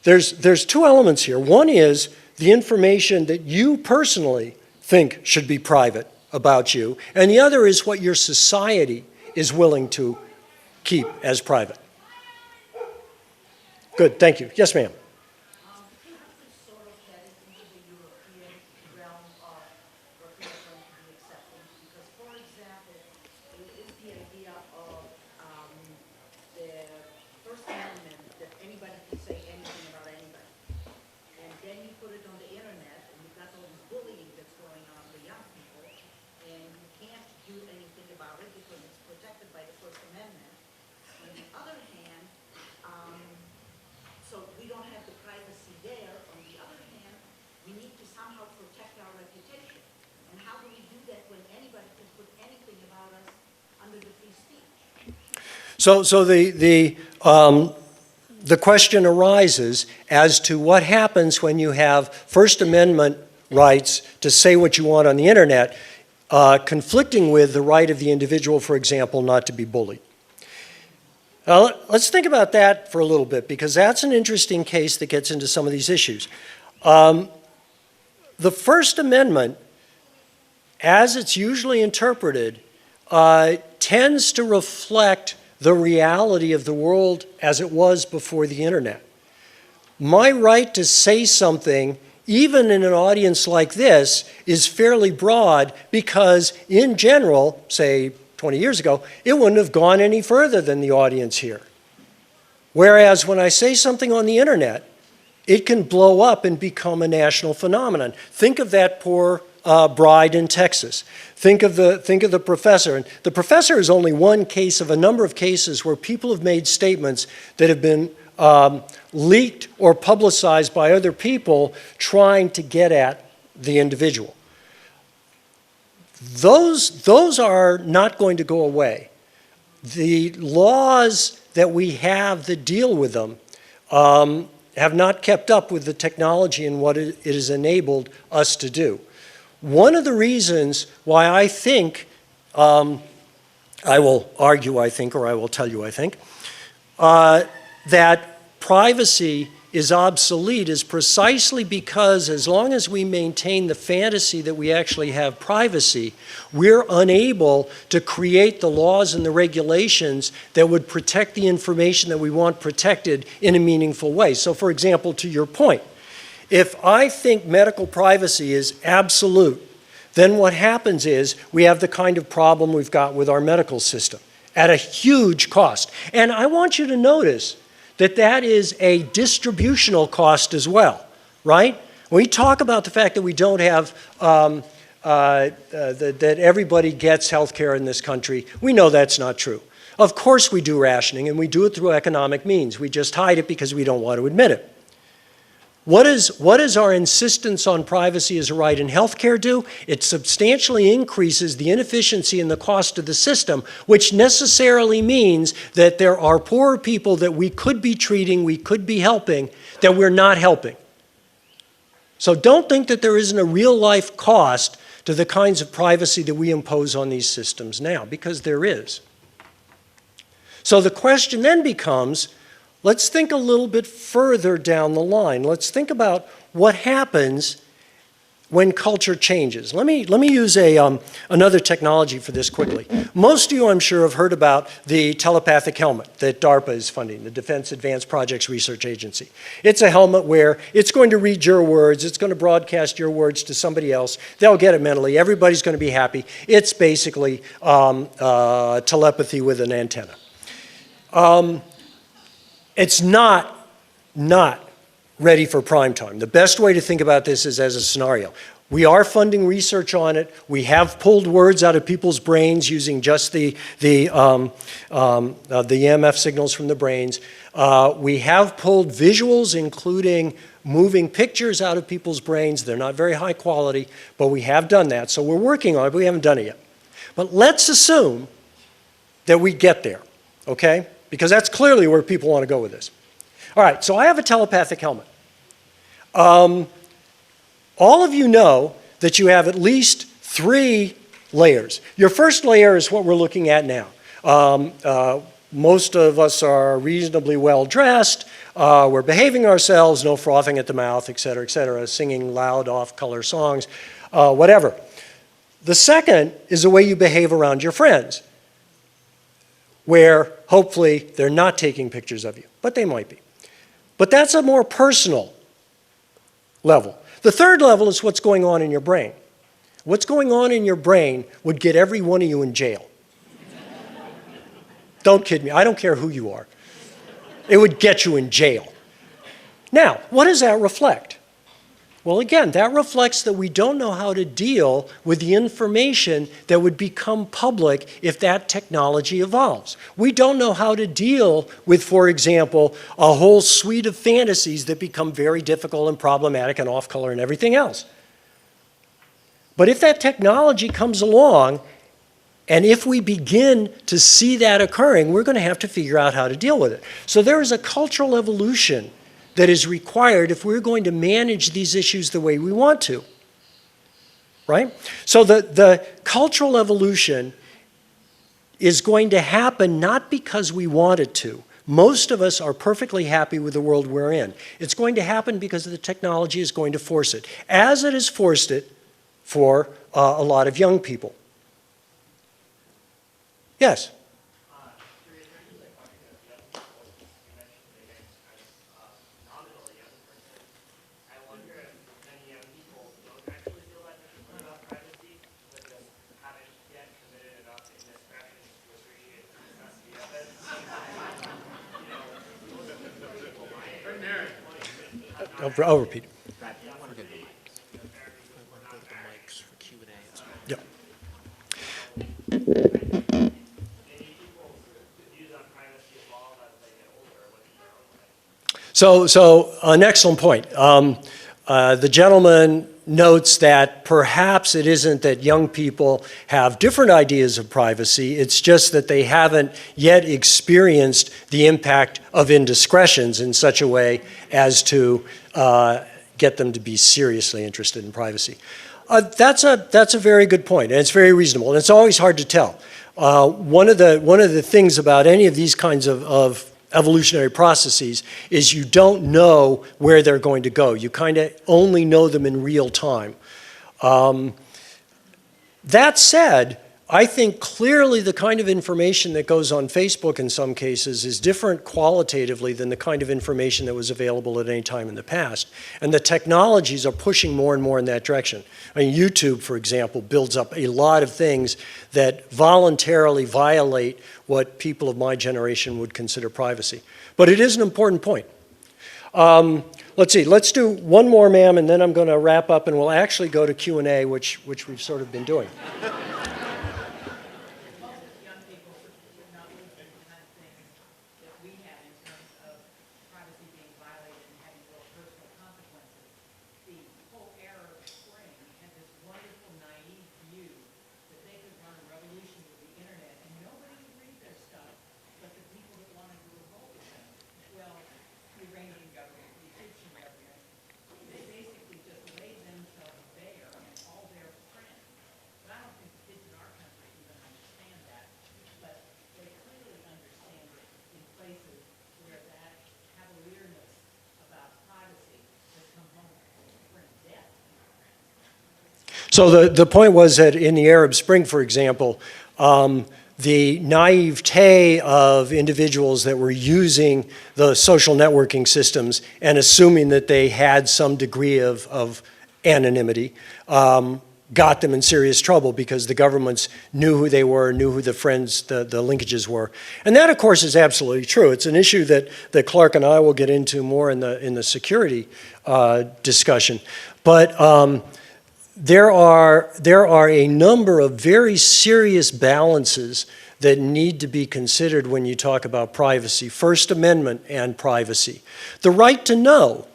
There's two elements here. One is the information that you personally think should be private about you, and the other is what your society is willing to keep as private. Good, thank you. Yes, ma'am. Sort of get it into the European realm of what we are going to be accepting. Because, for example, there is the idea of the First Amendment that anybody can say anything about anybody. And then you put it on the internet, and you've got all this bullying that's going on with young people, and you can't do anything about it because it's protected by the First Amendment. On the other hand, so we don't have the privacy there. On the other hand, we need to somehow protect our reputation. And how do we do that when anybody can put anything about us under the free speech? So the question arises as to what happens when you have First Amendment rights to say what you want on the internet, conflicting with the right of the individual, for example, not to be bullied. Now, let's think about that for a little bit, because that's an interesting case that gets into some of these issues. The First Amendment, as it's usually interpreted, tends to reflect the reality of the world as it was before the internet. My right to say something, even in an audience like this, is fairly broad because, in general, say 20 years ago, it wouldn't have gone any further than the audience here. Whereas when I say something on the internet, it can blow up and become a national phenomenon. Think of that poor bride in Texas. Think of the professor. And the professor is only one case of a number of cases where people have made statements that have been leaked or publicized by other people trying to get at the individual. Those are not going to go away. The laws that we have that deal with them have not kept up with the technology and what it has enabled us to do. One of the reasons why I think, I will argue I think, or I will tell you I think, that privacy is obsolete is precisely because as long as we maintain the fantasy that we actually have privacy, we're unable to create the laws and the regulations that would protect the information that we want protected in a meaningful way. So for example, to your point, if I think medical privacy is absolute, then what happens is we have the kind of problem we've got with our medical system at a huge cost. And I want you to notice that that is a distributional cost as well, right? When we talk about the fact that we don't have, that everybody gets health care in this country, we know that's not true. Of course we do rationing, and we do it through economic means. We just hide it because we don't want to admit it. what does our insistence on privacy as a right in healthcare do? It substantially increases the inefficiency and the cost of the system, which necessarily means that there are poorer people that we could be treating, we could be helping, that we're not helping. So don't think that there isn't a real life cost to the kinds of privacy that we impose on these systems now, because there is. So the question then becomes, let's think a little bit further down the line. Let's think about what happens when culture changes. Let me use another technology for this quickly. Most of you, I'm sure, have heard about the telepathic helmet that DARPA is funding, the Defense Advanced Projects Research Agency. It's a helmet where it's going to read your words, it's going to broadcast your words to somebody else, they'll get it mentally, everybody's going to be happy. It's basically telepathy with an antenna. It's not ready for prime time. The best way to think about this is as a scenario. We are funding research on it. We have pulled words out of people's brains using just the EMF signals from the brains. We have pulled visuals, including moving pictures out of people's brains. They're not very high quality, but we have done that. So we're working on it, but we haven't done it yet. But let's assume that we get there, okay? Because that's clearly where people want to go with this. All right, so I have a telepathic helmet. All of you know that you have at least 3 layers. Your first layer is what we're looking at now. Most of us are reasonably well dressed. We're behaving ourselves, no frothing at the mouth, et cetera, singing loud off-color songs, whatever. The second is the way you behave around your friends, where hopefully they're not taking pictures of you, but they might be. But that's a more personal level. The third level is what's going on in your brain. What's going on in your brain would get every one of you in jail. Don't kid me, I don't care who you are. It would get you in jail. Now, what does that reflect? Well, again, that reflects that we don't know how to deal with the information that would become public if that technology evolves. We don't know how to deal with, for example, a whole suite of fantasies that become very difficult and problematic and off-color and everything else. But if that technology comes along, and if we begin to see that occurring, we're going to have to figure out how to deal with it. So there is a cultural evolution that is required if we're going to manage these issues the way we want to, right? So the cultural evolution is going to happen not because we want it to. Most of us are perfectly happy with the world we're in. It's going to happen because the technology is going to force it, as it has forced it for a lot of young people. Yes? I'll repeat. Yeah. So an excellent point. The gentleman notes that perhaps it isn't that young people have different ideas of privacy, it's just that they haven't yet experienced the impact of indiscretions in such a way as to get them to be seriously interested in privacy. That's a very good point, and it's very reasonable, and it's always hard to tell. One of the things about any of these kinds of evolutionary processes is you don't know where they're going to go. You kind of only know them in real time. That said, I think clearly the kind of information that goes on Facebook in some cases is different qualitatively than the kind of information that was available at any time in the past. And the technologies are pushing more and more in that direction. I mean, YouTube, for example, builds up a lot of things that voluntarily violate what people of my generation would consider privacy. But it is an important point. Let's see, let's do one more, ma'am, and then I'm going to wrap up and we'll actually go to Q&A, which we've sort of been doing. So the point was that in the Arab Spring, for example, the naivete of individuals that were using the social networking systems and assuming that they had some degree of anonymity got them in serious trouble because the governments knew who they were, knew who the friends, the linkages were. And that, of course, is absolutely true. It's an issue that Clark and I will get into more in the security discussion. But there are a number of very serious balances that need to be considered when you talk about privacy. First Amendment and privacy. The right to know.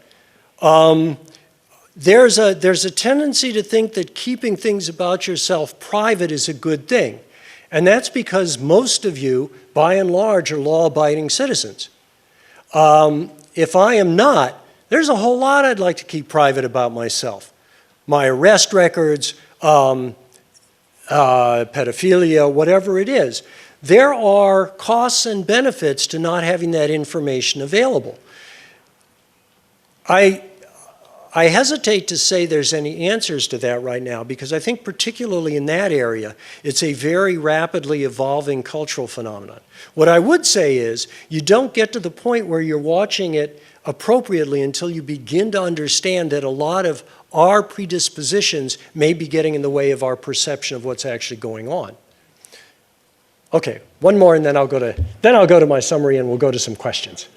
There's a tendency to think that keeping things about yourself private is a good thing. And that's because most of you, by and large, are law-abiding citizens. If I am not, there's a whole lot I'd like to keep private about myself. My arrest records, pedophilia, whatever it is. There are costs and benefits to not having that information available. I hesitate to say there's any answers to that right now because I think particularly in that area, it's a very rapidly evolving cultural phenomenon. What I would say is you don't get to the point where you're watching it appropriately until you begin to understand that a lot of our predispositions may be getting in the way of our perception of what's actually going on. Okay, one more and then I'll go to my summary and we'll go to some questions.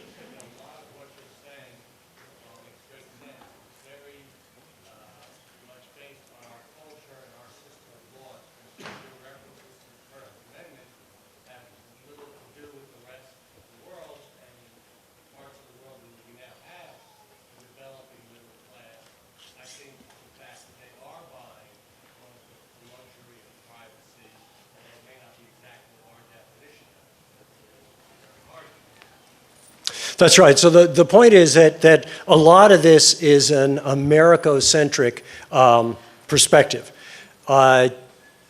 That's right. So the point is that a lot of this is an Americocentric perspective. And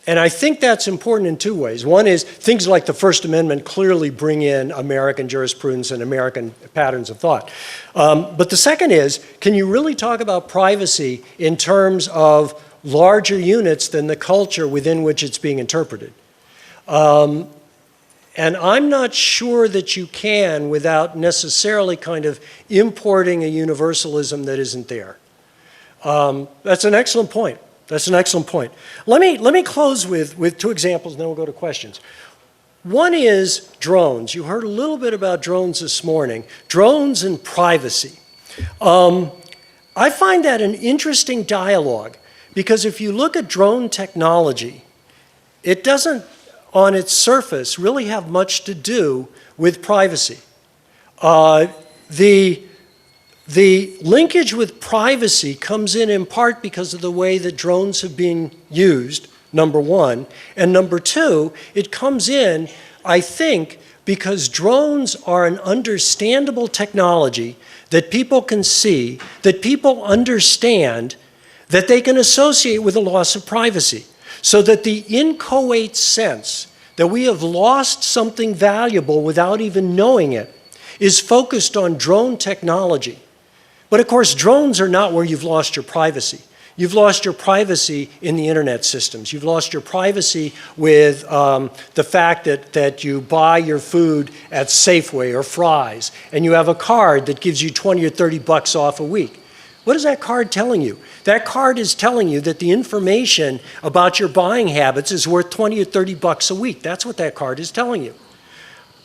I think that's important in two ways. One is things like the First Amendment clearly bring in American jurisprudence and American patterns of thought. But the second is, can you really talk about privacy in terms of larger units than the culture within which it's being interpreted? And I'm not sure that you can without necessarily kind of importing a universalism that isn't there. That's an excellent point. That's an excellent point. Let me close with two examples and then we'll go to questions. One is drones. You heard a little bit about drones this morning. Drones and privacy. I find that an interesting dialogue because if you look at drone technology, it doesn't on its surface really have much to do with privacy. The linkage with privacy comes in part because of the way that drones have been used, number one. And number two, it comes in, I think, because drones are an understandable technology that people can see, that people understand, that they can associate with a loss of privacy. So that the inchoate sense that we have lost something valuable without even knowing it is focused on drone technology. But of course, drones are not where you've lost your privacy. You've lost your privacy in the internet systems. You've lost your privacy with the fact that you buy your food at Safeway or Fry's, and you have a card that gives you 20 or 30 bucks off a week. What is that card telling you? That card is telling you that the information about your buying habits is worth 20 or 30 bucks a week. That's what that card is telling you.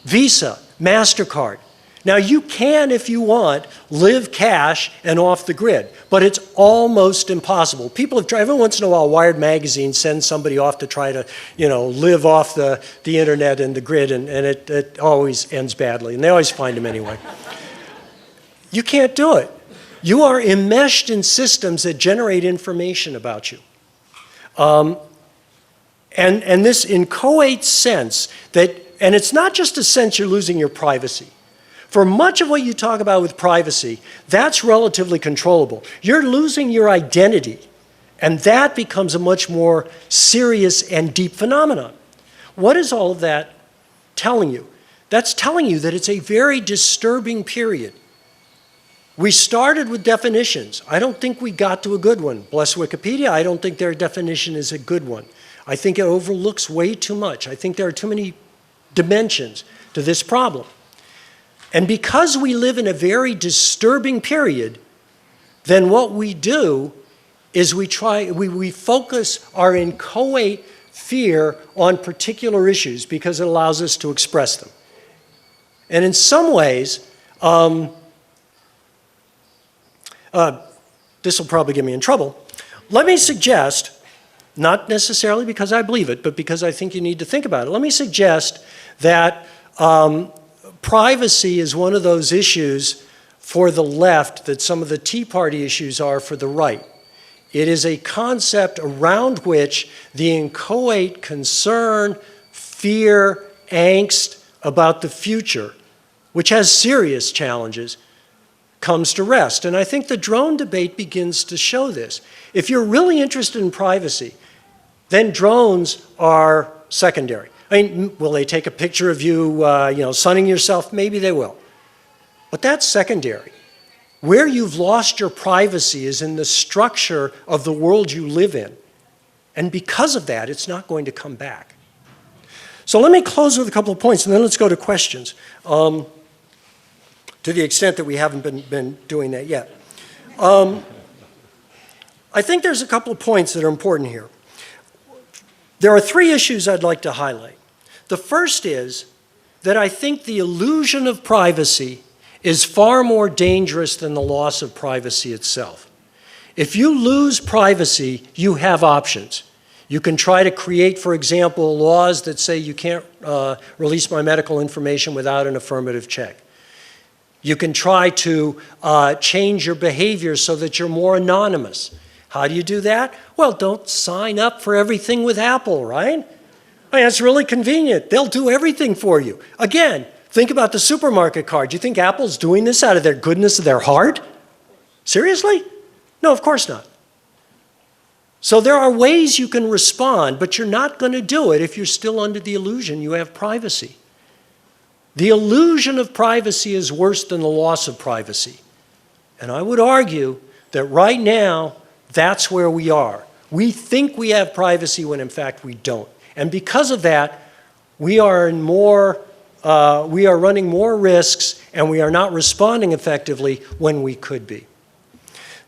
Visa, MasterCard. Now you can, if you want, live cash and off the grid, but it's almost impossible. People have tried, every once in a while Wired Magazine sends somebody off to try to, live off the internet and the grid, and it always ends badly, and they always find them anyway. You can't do it. You are enmeshed in systems that generate information about you. And this inchoate sense that, and it's not just a sense you're losing your privacy. For much of what you talk about with privacy, that's relatively controllable. You're losing your identity, and that becomes a much more serious and deep phenomenon. What is all of that telling you? That's telling you that it's a very disturbing period. We started with definitions. I don't think we got to a good one. Bless Wikipedia, I don't think their definition is a good one. I think it overlooks way too much. I think there are too many dimensions to this problem. And because we live in a very disturbing period, then what we do is we focus our inchoate fear on particular issues because it allows us to express them. And in some ways, this will probably get me in trouble. Let me suggest, not necessarily because I believe it, but because I think you need to think about it. Let me suggest that privacy is one of those issues for the left that some of the Tea Party issues are for the right. It is a concept around which the inchoate concern, fear, angst about the future, which has serious challenges, comes to rest. And I think the drone debate begins to show this. If you're really interested in privacy, then drones are secondary. I mean, will they take a picture of you, sunning yourself? Maybe they will. But that's secondary. Where you've lost your privacy is in the structure of the world you live in. And because of that, it's not going to come back. So let me close with a couple of points, and then let's go to questions, to the extent that we haven't been doing that yet. I think there's a couple of points that are important here. There are three issues I'd like to highlight. The first is that I think the illusion of privacy is far more dangerous than the loss of privacy itself. If you lose privacy, you have options. You can try to create, for example, laws that say you can't release my medical information without an affirmative check. You can try to change your behavior so that you're more anonymous. How do you do that? Well, don't sign up for everything with Apple, right? I mean, it's really convenient. They'll do everything for you. Again, think about the supermarket card. Do you think Apple's doing this out of their goodness of their heart? Seriously? No, of course not. So there are ways you can respond, but you're not going to do it if you're still under the illusion you have privacy. The illusion of privacy is worse than the loss of privacy. And I would argue that right now, that's where we are. We think we have privacy when in fact we don't. And because of that, we are running more risks and we are not responding effectively when we could be.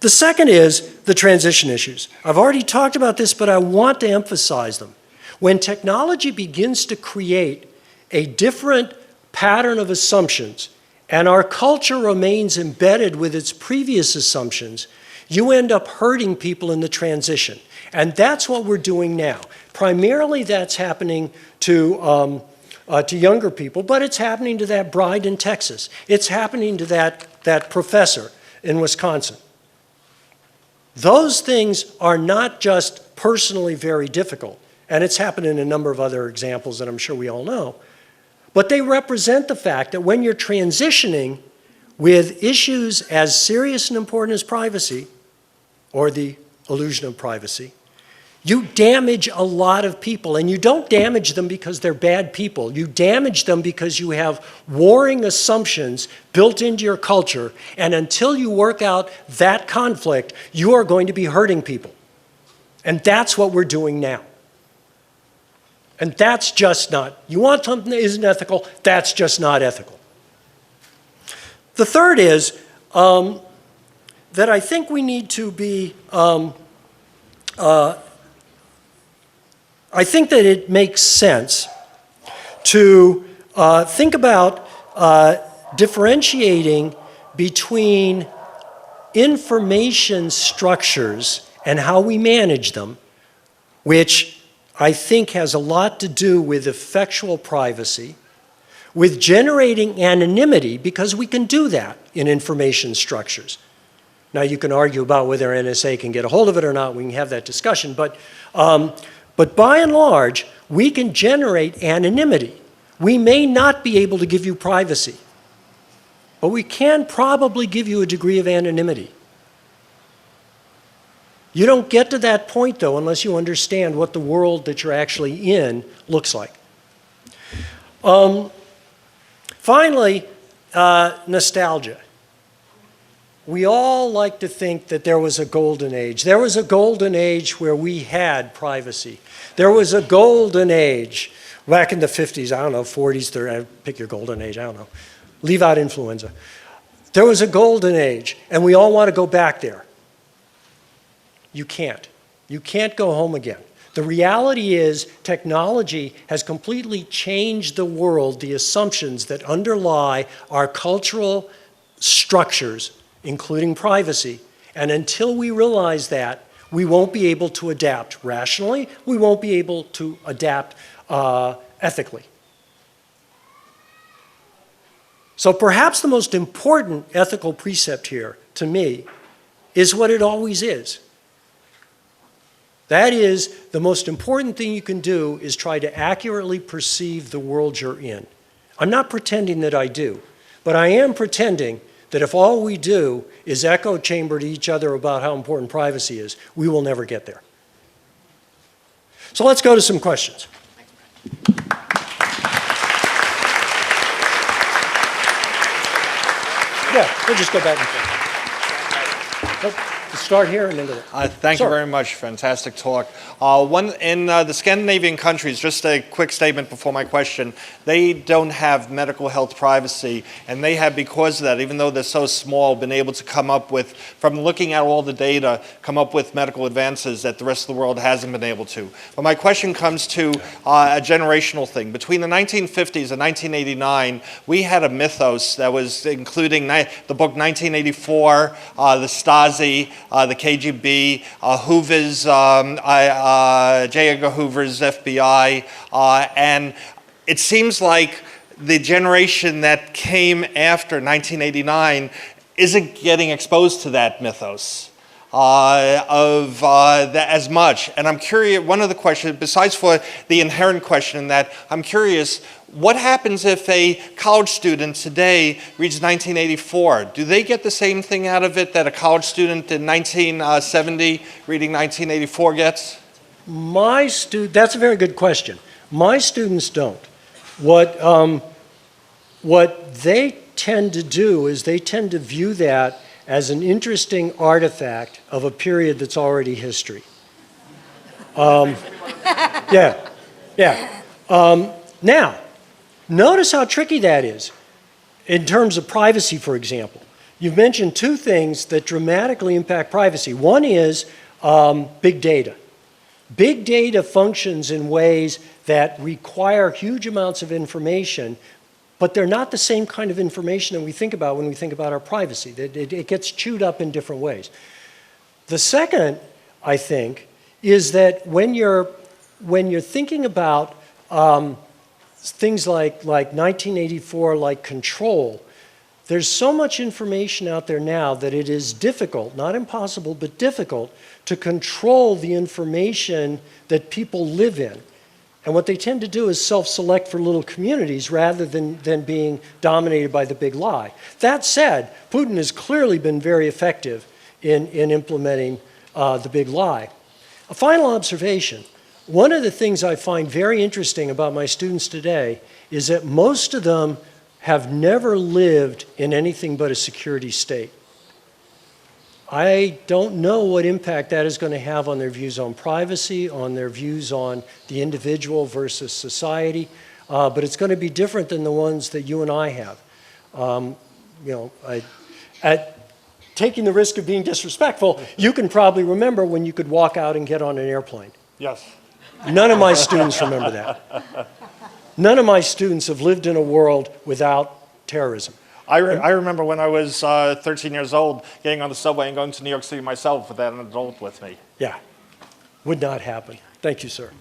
The second is the transition issues. I've already talked about this, but I want to emphasize them. When technology begins to create a different pattern of assumptions and our culture remains embedded with its previous assumptions, you end up hurting people in the transition. And that's what we're doing now. Primarily that's happening to younger people, but it's happening to that bride in Texas. It's happening to that professor in Wisconsin. Those things are not just personally very difficult, and it's happened in a number of other examples that I'm sure we all know, but they represent the fact that when you're transitioning with issues as serious and important as privacy, or the illusion of privacy, you damage a lot of people, and you don't damage them because they're bad people. You damage them because you have warring assumptions built into your culture, and until you work out that conflict, you are going to be hurting people. And that's what we're doing now. And that's just not, you want something that isn't ethical, that's just not ethical. The third is that I think we need to be, I think that it makes sense to think about differentiating between information structures and how we manage them, which I think has a lot to do with effectual privacy, with generating anonymity, because we can do that in information structures. Now, you can argue about whether NSA can get a hold of it or not. We can have that discussion. But by and large, we can generate anonymity. We may not be able to give you privacy, but we can probably give you a degree of anonymity. You don't get to that point, though, unless you understand what the world that you're actually in looks like. Finally, nostalgia. we all like to think that there was a golden age. There was a golden age where we had privacy. There was a golden age back in the 50s, I don't know, 40s, 30s, pick your golden age, I don't know. Leave out influenza. There was a golden age, and we all want to go back there. You can't. You can't go home again. The reality is technology has completely changed the world, the assumptions that underlie our cultural structures, including privacy. And until we realize that, we won't be able to adapt rationally. We won't be able to adapt ethically. So perhaps the most important ethical precept here, to me, is what it always is. That is, the most important thing you can do is try to accurately perceive the world you're in. I'm not pretending that I do, but I am pretending that if all we do is echo chamber to each other about how important privacy is, we will never get there. So let's go to some questions. Yeah, we'll just go back and forth. Nope. Start here and then go there. Thank you very much. Fantastic talk. In the Scandinavian countries, just a quick statement before my question, they don't have medical health privacy, and they have, because of that, even though they're so small, been able to come up with, from looking at all the data, come up with medical advances that the rest of the world hasn't been able to. But my question comes to a generational thing. Between the 1950s and 1989, we had a mythos that was including the book 1984, the Stasi, the KGB, Hoover's, J. Edgar Hoover's FBI, and it seems like the generation that came after 1989 isn't getting exposed to that mythos as much. And I'm curious, one of the questions, besides for the inherent question that I'm curious, what happens if a college student today reads 1984? Do they get the same thing out of it that a college student in 1970 reading 1984 gets? That's a very good question. My students don't. What they tend to do is they tend to view that as an interesting artifact of a period that's already history. Now, notice how tricky that is in terms of privacy, for example. You've mentioned two things that dramatically impact privacy. One is big data. Big data functions in ways that require huge amounts of information, but they're not the same kind of information that we think about when we think about our privacy. It gets chewed up in different ways. The second, I think, is that when you're thinking about things like 1984, like control, there's so much information out there now that it is difficult, not impossible, but difficult to control the information that people live in. And what they tend to do is self-select for little communities rather than being dominated by the big lie. That said, Putin has clearly been very effective in implementing the big lie. A final observation. One of the things I find very interesting about my students today is that most of them have never lived in anything but a security state. I don't know what impact that is going to have on their views on privacy, on their views on the individual versus society, but it's going to be different than the ones that you and I have. At taking the risk of being disrespectful, you can probably remember when you could walk out and get on an airplane. Yes. None of my students remember that. None of my students have lived in a world without terrorism. I remember when I was 13 years old, getting on the subway and going to New York City myself without an adult with me. Yeah, would not happen. Thank you, sir.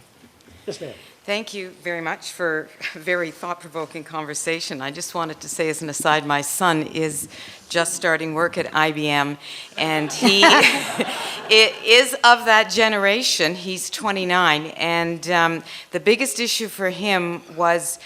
Yes, ma'am. Thank you very much for a very thought-provoking conversation. I just wanted to say as an aside, my son is just starting work at IBM, and he is of that generation. He's 29, and the biggest issue for him was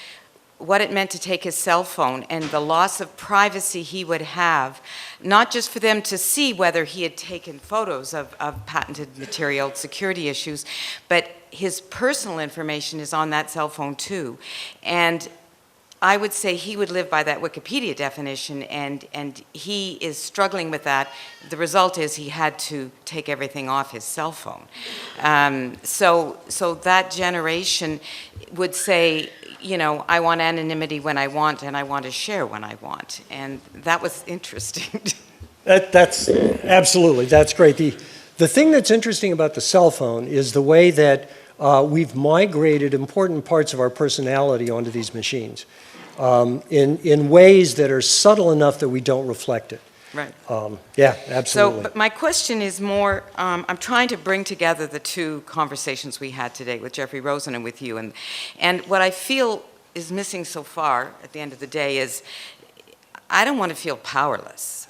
what it meant to take his cell phone and the loss of privacy he would have, not just for them to see whether he had taken photos of patented material, security issues, but his personal information is on that cell phone too. And I would say he would live by that Wikipedia definition, and he is struggling with that. The result is he had to take everything off his cell phone. So that generation would say, you know, I want anonymity when I want, and I want to share when I want. And that was interesting. That's absolutely, that's great. The thing that's interesting about the cell phone is the way that we've migrated important parts of our personality onto these machines in ways that are subtle enough that we don't reflect it. Right. Yeah, absolutely. So, but my question is more, I'm trying to bring together the two conversations we had today with Jeffrey Rosen and with you. And what I feel is missing so far at the end of the day is I don't want to feel powerless.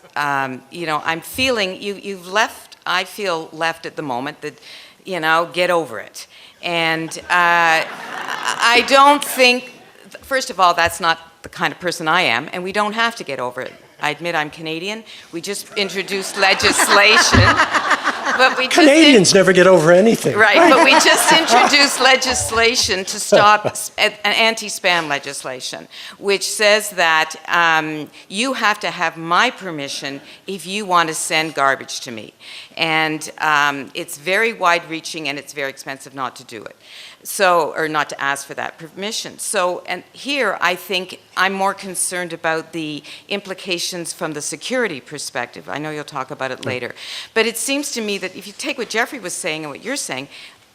You know, I'm feeling, you've left, I feel left at the moment that, you know, get over it. And I don't think, first of all, that's not the kind of person I am, and we don't have to get over it. I admit I'm Canadian. We just introduced legislation. But we just Canadians never get over anything. Right, but we just introduced legislation to stop an anti-spam legislation, which says that you have to have my permission if you want to send garbage to me. And it's very wide-reaching, and it's very expensive not to do it. So, or not to ask for that permission. So, and here I think I'm more concerned about the implications from the security perspective. I know you'll talk about it later. But it seems to me that if you take what Jeffrey was saying and what you're saying,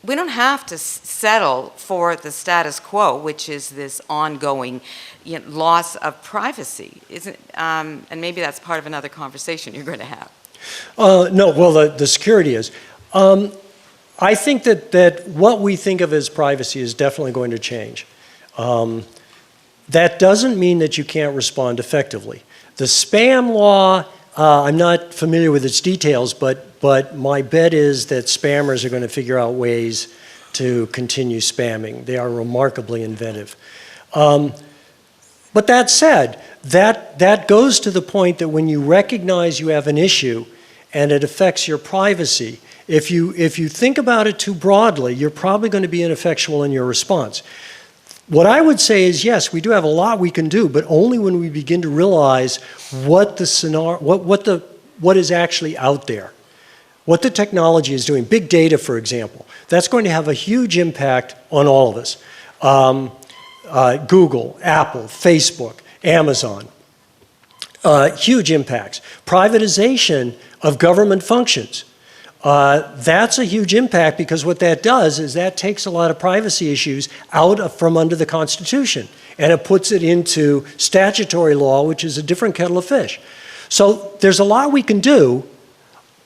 we don't have to settle for the status quo, which is this ongoing loss of privacy. Isn't, and maybe that's part of another conversation you're going to have. No, well, the security is. I think that what we think of as privacy is definitely going to change. That doesn't mean that you can't respond effectively. The spam law, I'm not familiar with its details, but my bet is that spammers are going to figure out ways to continue spamming. They are remarkably inventive. But that said, that goes to the point that when you recognize you have an issue and it affects your privacy, if you think about it too broadly, you're probably going to be ineffectual in your response. What I would say is, yes, we do have a lot we can do, but only when we begin to realize what the scenario, what is actually out there, what the technology is doing. Big data, for example, that's going to have a huge impact on all of us. Google, Apple, Facebook, Amazon, huge impacts. Privatization of government functions. That's a huge impact because what that does is that takes a lot of privacy issues out from under the Constitution and it puts it into statutory law, which is a different kettle of fish. So there's a lot we can do,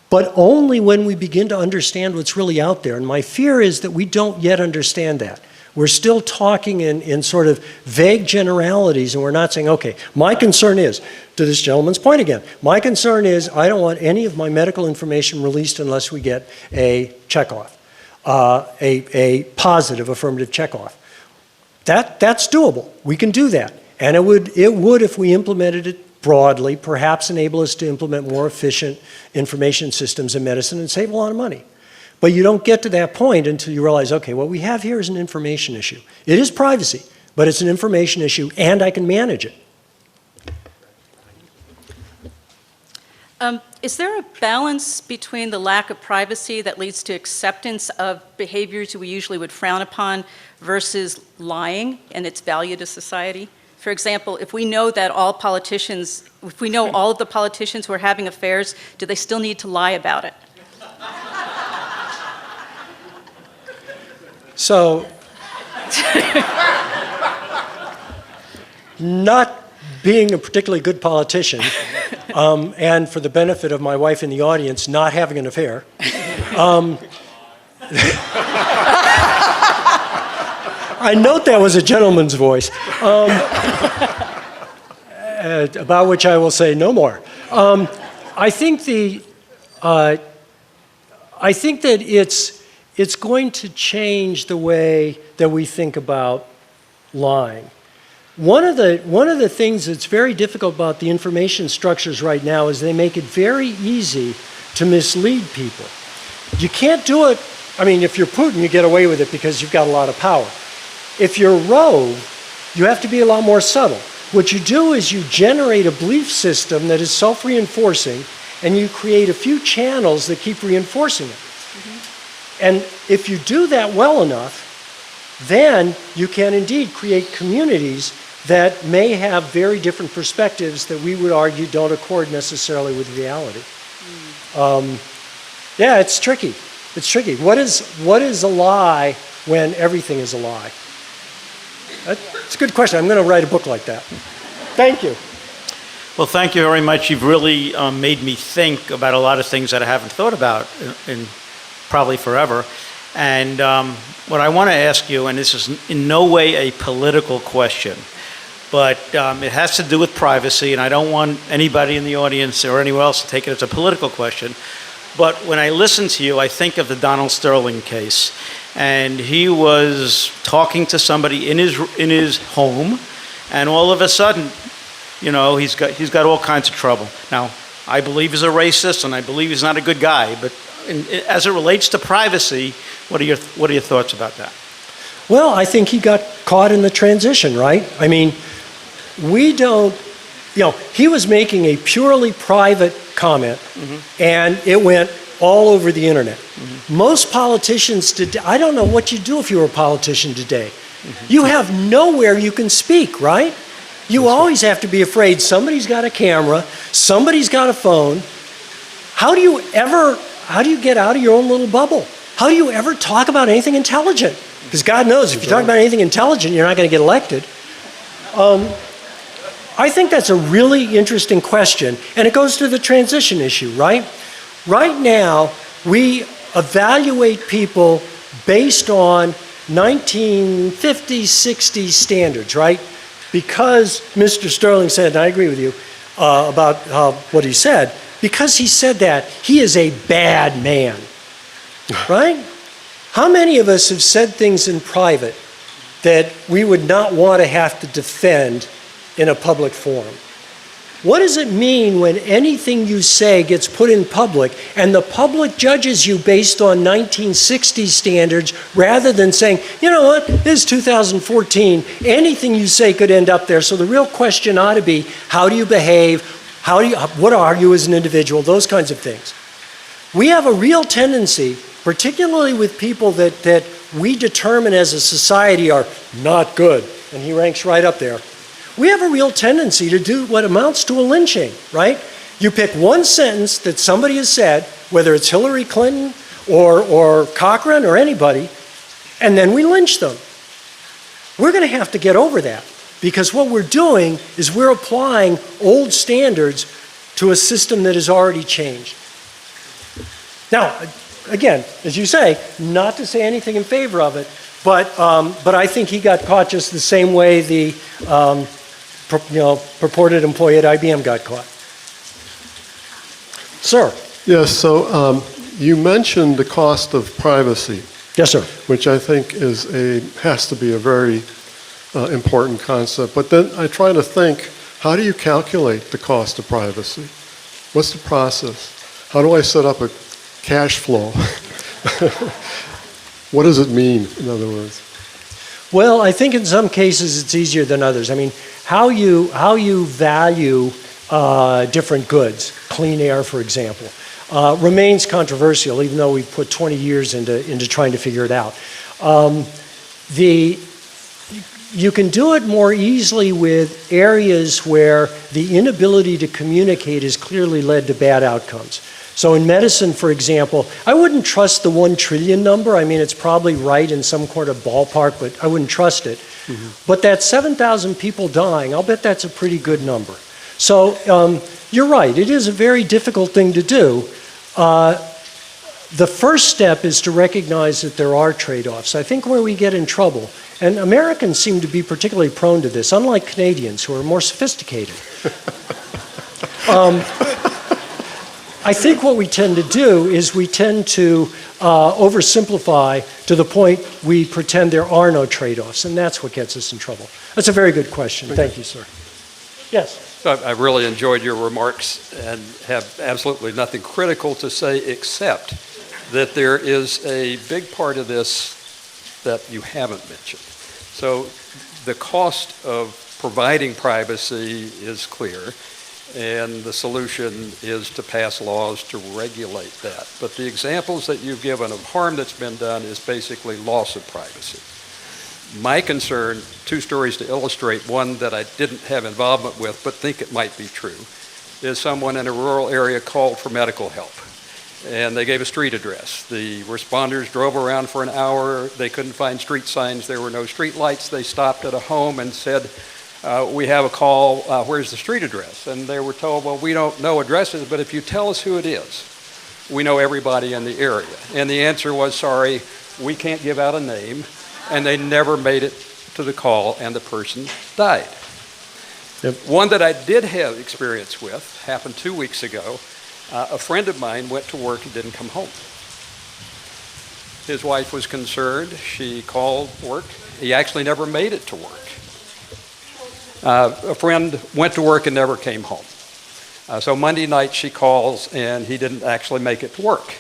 but only when we begin to understand what's really out there. And my fear is that we don't yet understand that. We're still talking in sort of vague generalities, and we're not saying, okay, my concern is, to this gentleman's point again, my concern is I don't want any of my medical information released unless we get a checkoff, a positive affirmative checkoff. That's doable. We can do that. And it would, if we implemented it broadly, perhaps enable us to implement more efficient information systems in medicine and save a lot of money. But you don't get to that point until you realize, okay, what we have here is an information issue. It is privacy, but it's an information issue, and I can manage it. Is there a balance between the lack of privacy that leads to acceptance of behaviors we usually would frown upon versus lying and its value to society? For example, if we know that all politicians, if we know all of the politicians who are having affairs, do they still need to lie about it? So, not being a particularly good politician, and for the benefit of my wife in the audience, not having an affair, I note that was a gentleman's voice, about which I will say no more. I think that it's going to change the way that we think about lying. One of the things that's very difficult about the information structures right now is they make it very easy to mislead people. You can't do it, I mean, if you're Putin, you get away with it because you've got a lot of power. If you're Rove, You have to be a lot more subtle. What you do is you generate a belief system that is self-reinforcing, and you create a few channels that keep reinforcing it. And if you do that well enough, then you can indeed create communities that may have very different perspectives that we would argue don't accord necessarily with reality. Yeah, it's tricky. It's tricky. What is a lie when everything is a lie? It's a good question. I'm going to write a book like that. Thank you. Well, thank you very much. You've really made me think about a lot of things that I haven't thought about in probably forever. And what I want to ask you, and this is in no way a political question, but it has to do with privacy, and I don't want anybody in the audience or anyone else to take it as a political question. But when I listen to you, I think of the Donald Sterling case. And he was talking to somebody in his home, and all of a sudden, you know, he's got all kinds of trouble. Now, I believe he's a racist, and I believe he's not a good guy. But as it relates to privacy, what are your thoughts about that? Well, I think he got caught in the transition, right? I mean, we don't, you know, he was making a purely private comment, and it went all over the internet. Most politicians today, I don't know what you'd do if you were a politician today. You have nowhere you can speak, right? You always have to be afraid somebody's got a camera, somebody's got a phone. How do you get out of your own little bubble? How do you ever talk about anything intelligent? Because God knows, if you talk about anything intelligent, you're not going to get elected. I think that's a really interesting question, and it goes to the transition issue, right? Right now, we evaluate people based on 1950s, 60s standards, right? Because Mr. Sterling said, and I agree with you about what he said, because he said that, he is a bad man, right? How many of us have said things in private that we would not want to have to defend in a public forum? What does it mean when anything you say gets put in public and the public judges you based on 1960s standards rather than saying, you know what, this is 2014, anything you say could end up there. So the real question ought to be, how do you behave? What are you as an individual? Those kinds of things. We have a real tendency, particularly with people that we determine as a society are not good, and he ranks right up there. We have a real tendency to do what amounts to a lynching, right? You pick one sentence that somebody has said, whether it's Hillary Clinton or Cochran or anybody, and then we lynch them. We're going to have to get over that, because what we're doing is we're applying old standards to a system that has already changed. Now, again, as you say, not to say anything in favor of it, but I think he got caught just the same way the purported employee at IBM got caught. Sir. Yes, so you mentioned the cost of privacy. Yes, sir. Which I think has to be a very important concept. But then I try to think, how do you calculate the cost of privacy? What's the process? How do I set up a cash flow? What does it mean, in other words? Well, I think in some cases it's easier than others. I mean, how you value different goods, clean air, for example, remains controversial, even though we've put 20 years into trying to figure it out. You can do it more easily with areas where the inability to communicate has clearly led to bad outcomes. So in medicine, for example, I wouldn't trust the 1 trillion number. I mean, it's probably right in some kind of ballpark, but I wouldn't trust it. But that 7,000 people dying, I'll bet that's a pretty good number. So you're right, it is a very difficult thing to do. The first step is to recognize that there are trade-offs. I think where we get in trouble, and Americans seem to be particularly prone to this, unlike Canadians who are more sophisticated. I think what we tend to do is we tend to oversimplify to the point we pretend there are no trade-offs, and that's what gets us in trouble. That's a very good question. Thank you, sir. Yes? I really enjoyed your remarks and have absolutely nothing critical to say except that there is a big part of this that you haven't mentioned. So the cost of providing privacy is clear, and the solution is to pass laws to regulate that. But the examples that you've given of harm that's been done is basically loss of privacy. My concern, two stories to illustrate, one that I didn't have involvement with but think it might be true, is someone in a rural area called for medical help. And they gave a street address. The responders drove around for an hour. They couldn't find street signs. There were no street lights. They stopped at a home and said, we have a call, where's the street address? And they were told, well, we don't know addresses, but if you tell us who it is, we know everybody in the area. And the answer was, sorry, we can't give out a name. And they never made it to the call, and the person died. Yep. One that I did have experience with happened 2 weeks ago. A friend of mine went to work and didn't come home. His wife was concerned. She called work. He actually never made it to work. A friend went to work and never came home. So Monday night she calls, and he didn't actually make it to work.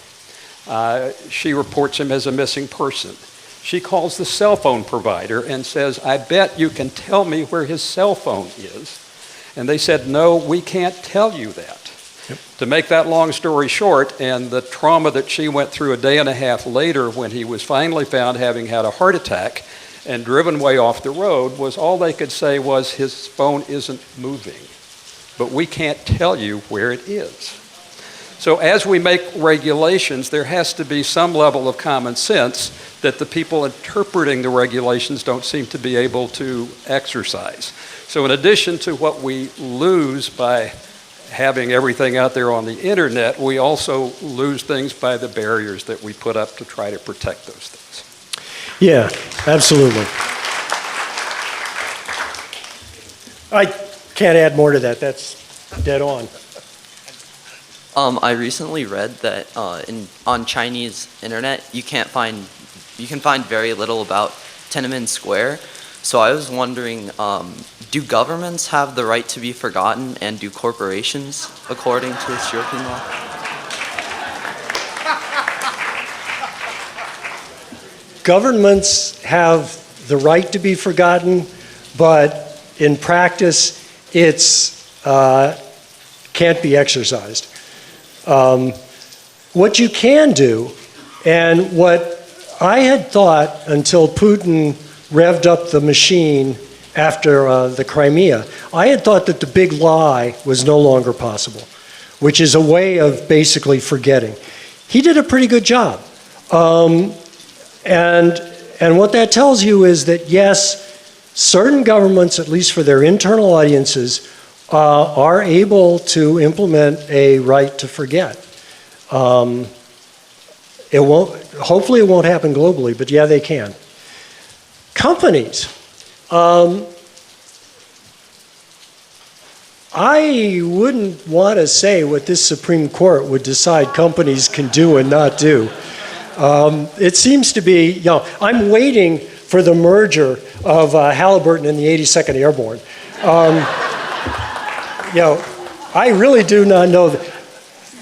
She reports him as a missing person. She calls the cell phone provider and says, I bet you can tell me where his cell phone is. And they said, no, we can't tell you that. Yep. To make that long story short, and the trauma that she went through a day and a half later when he was finally found having had a heart attack and driven way off the road, was all they could say was his phone isn't moving, but we can't tell you where it is. So as we make regulations, there has to be some level of common sense that the people interpreting the regulations don't seem to be able to exercise. So in addition to what we lose by having everything out there on the internet, we also lose things by the barriers that we put up to try to protect those things. Yeah, absolutely. I can't add more to that. That's dead on. I recently read that on Chinese internet you can find very little about Tiananmen Square. So I was wondering, do governments have the right to be forgotten, and do corporations, according to its European law? Governments have the right to be forgotten, but in practice it's can't be exercised. What you can do, and what I had thought until Putin revved up the machine after the Crimea, I had thought that the big lie was no longer possible, which is a way of basically forgetting. He did a pretty good job. And what that tells you is that, yes, certain governments, at least for their internal audiences, are able to implement a right to forget. Hopefully it won't happen globally, but yeah, they can. Companies. I wouldn't want to say what this Supreme Court would decide companies can do and not do. It seems to be, I'm waiting for the merger of Halliburton and the 82nd Airborne. I really do not know.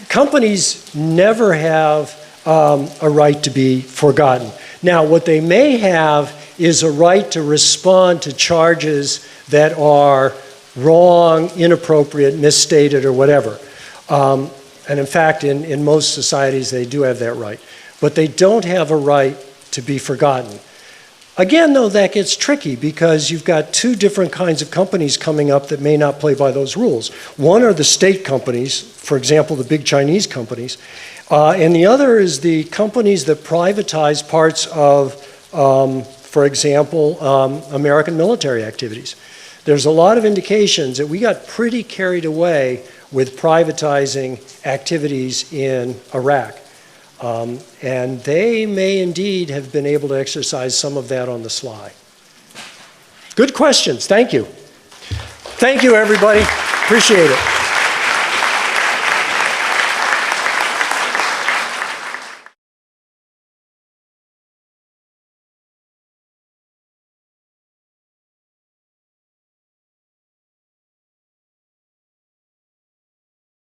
Companies never have a right to be forgotten. Now, what they may have is a right to respond to charges that are wrong, inappropriate, misstated, or whatever. And in fact, in most societies, they do have that right. But they don't have a right to be forgotten. Again, though, that gets tricky because you've got two different kinds of companies coming up that may not play by those rules. One are the state companies, for example, the big Chinese companies, and the other is the companies that privatize parts of, for example, American military activities. There's a lot of indications that we got pretty carried away with privatizing activities in Iraq. And they may indeed have been able to exercise some of that on the sly. Good questions. Thank you. Thank you, everybody. Appreciate it.